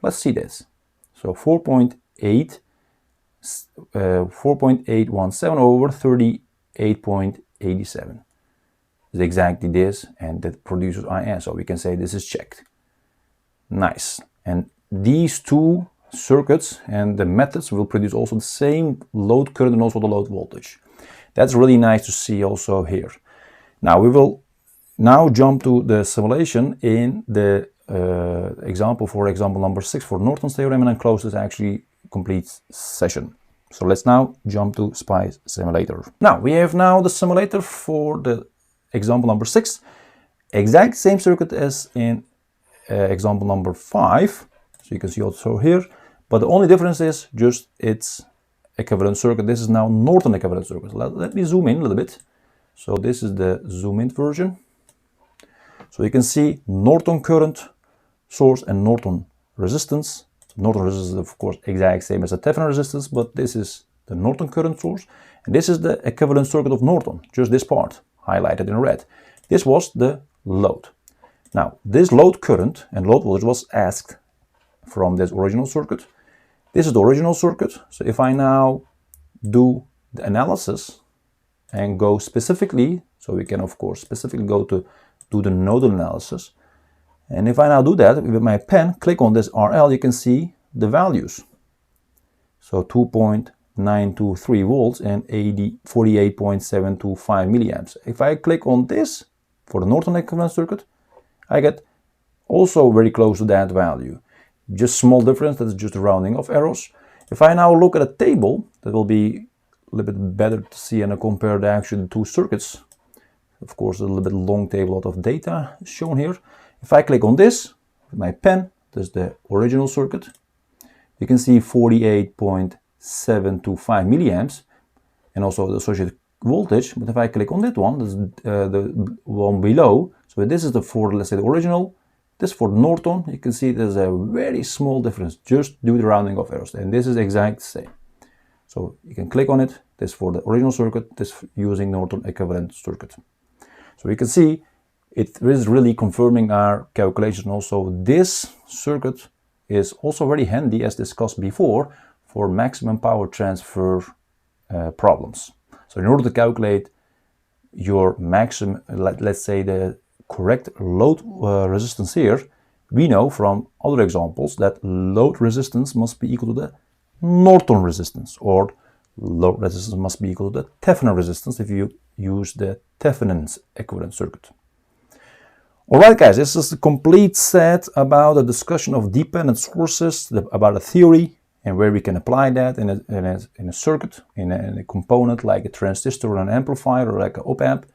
Let's see this. So 4.817 over 38.87 is exactly this, and that produces IN. So we can say this is checked. Nice. And these two circuits and the methods will produce also the same load current and also the load voltage. That's really nice to see also here. Now we will now jump to the simulation in the example, for example number 6 for Norton's theorem, and then close this actually complete session. So let's now jump to SPICE simulator. Now we have now the simulator for the example number 6. Exact same circuit as in example number 5. So you can see also here, but the only difference is just its equivalent circuit. This is now Norton equivalent circuit. Let me zoom in a little bit. So this is the zoom in version. So you can see Norton current source and Norton resistance. Norton resistance is of course exact same as the Thévenin resistance, but this is the Norton current source, and this is the equivalent circuit of Norton, just this part highlighted in red. This was the load. Now this load current and load voltage was asked from this original circuit. This is the original circuit. So if I now do the analysis and go specifically, so we can of course specifically go to do the nodal analysis, and if I now do that with my pen, click on this RL, you can see the values. So 2.923 volts and 48.725 milliamps. If I click on this for the Norton equivalent circuit, I get also very close to that value. Just small difference, that is just a rounding of errors. If I now look at a table, that will be a little bit better to see and compare the actual two circuits. Of course, a little bit long table, a lot of data shown here. If I click on this with my pen, this is the original circuit. You can see 48.725 milliamps and also the associated voltage. But if I click on that one, this is the one below. So this is the for, let's say, the original. This for Norton, you can see there's a very small difference just due to the rounding of errors, and this is exact same. So you can click on it. This for the original circuit, this using Norton equivalent circuit. So you can see it is really confirming our calculation. Also, this circuit is also very handy, as discussed before, for maximum power transfer problems. So in order to calculate your maximum, let's say the correct load resistance here, we know from other examples that load resistance must be equal to the Norton resistance, or load resistance must be equal to the Thévenin resistance if you use the Thévenin's equivalent circuit. Alright guys, this is the complete set about a discussion of dependent sources, about a theory and where we can apply that in a circuit, in a component like a transistor or an amplifier or like an op-amp.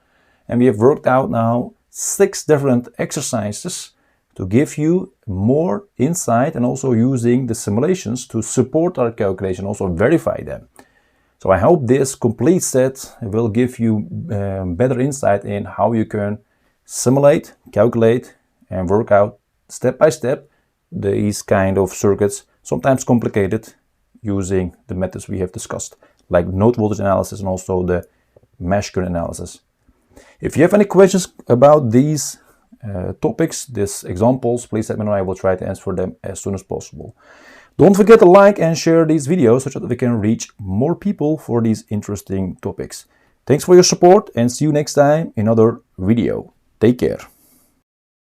And we have worked out now 6 different exercises to give you more insight and also using the simulations to support our calculation, also verify them. So I hope this complete set will give you better insight in how you can simulate, calculate, and work out step by step these kind of circuits, sometimes complicated, using the methods we have discussed, like node voltage analysis and also the mesh current analysis. If you have any questions about these topics, these examples, please let me know. I will try to answer them as soon as possible. Don't forget to like and share these videos so that we can reach more people for these interesting topics. Thanks for your support and see you next time in another video. Take care.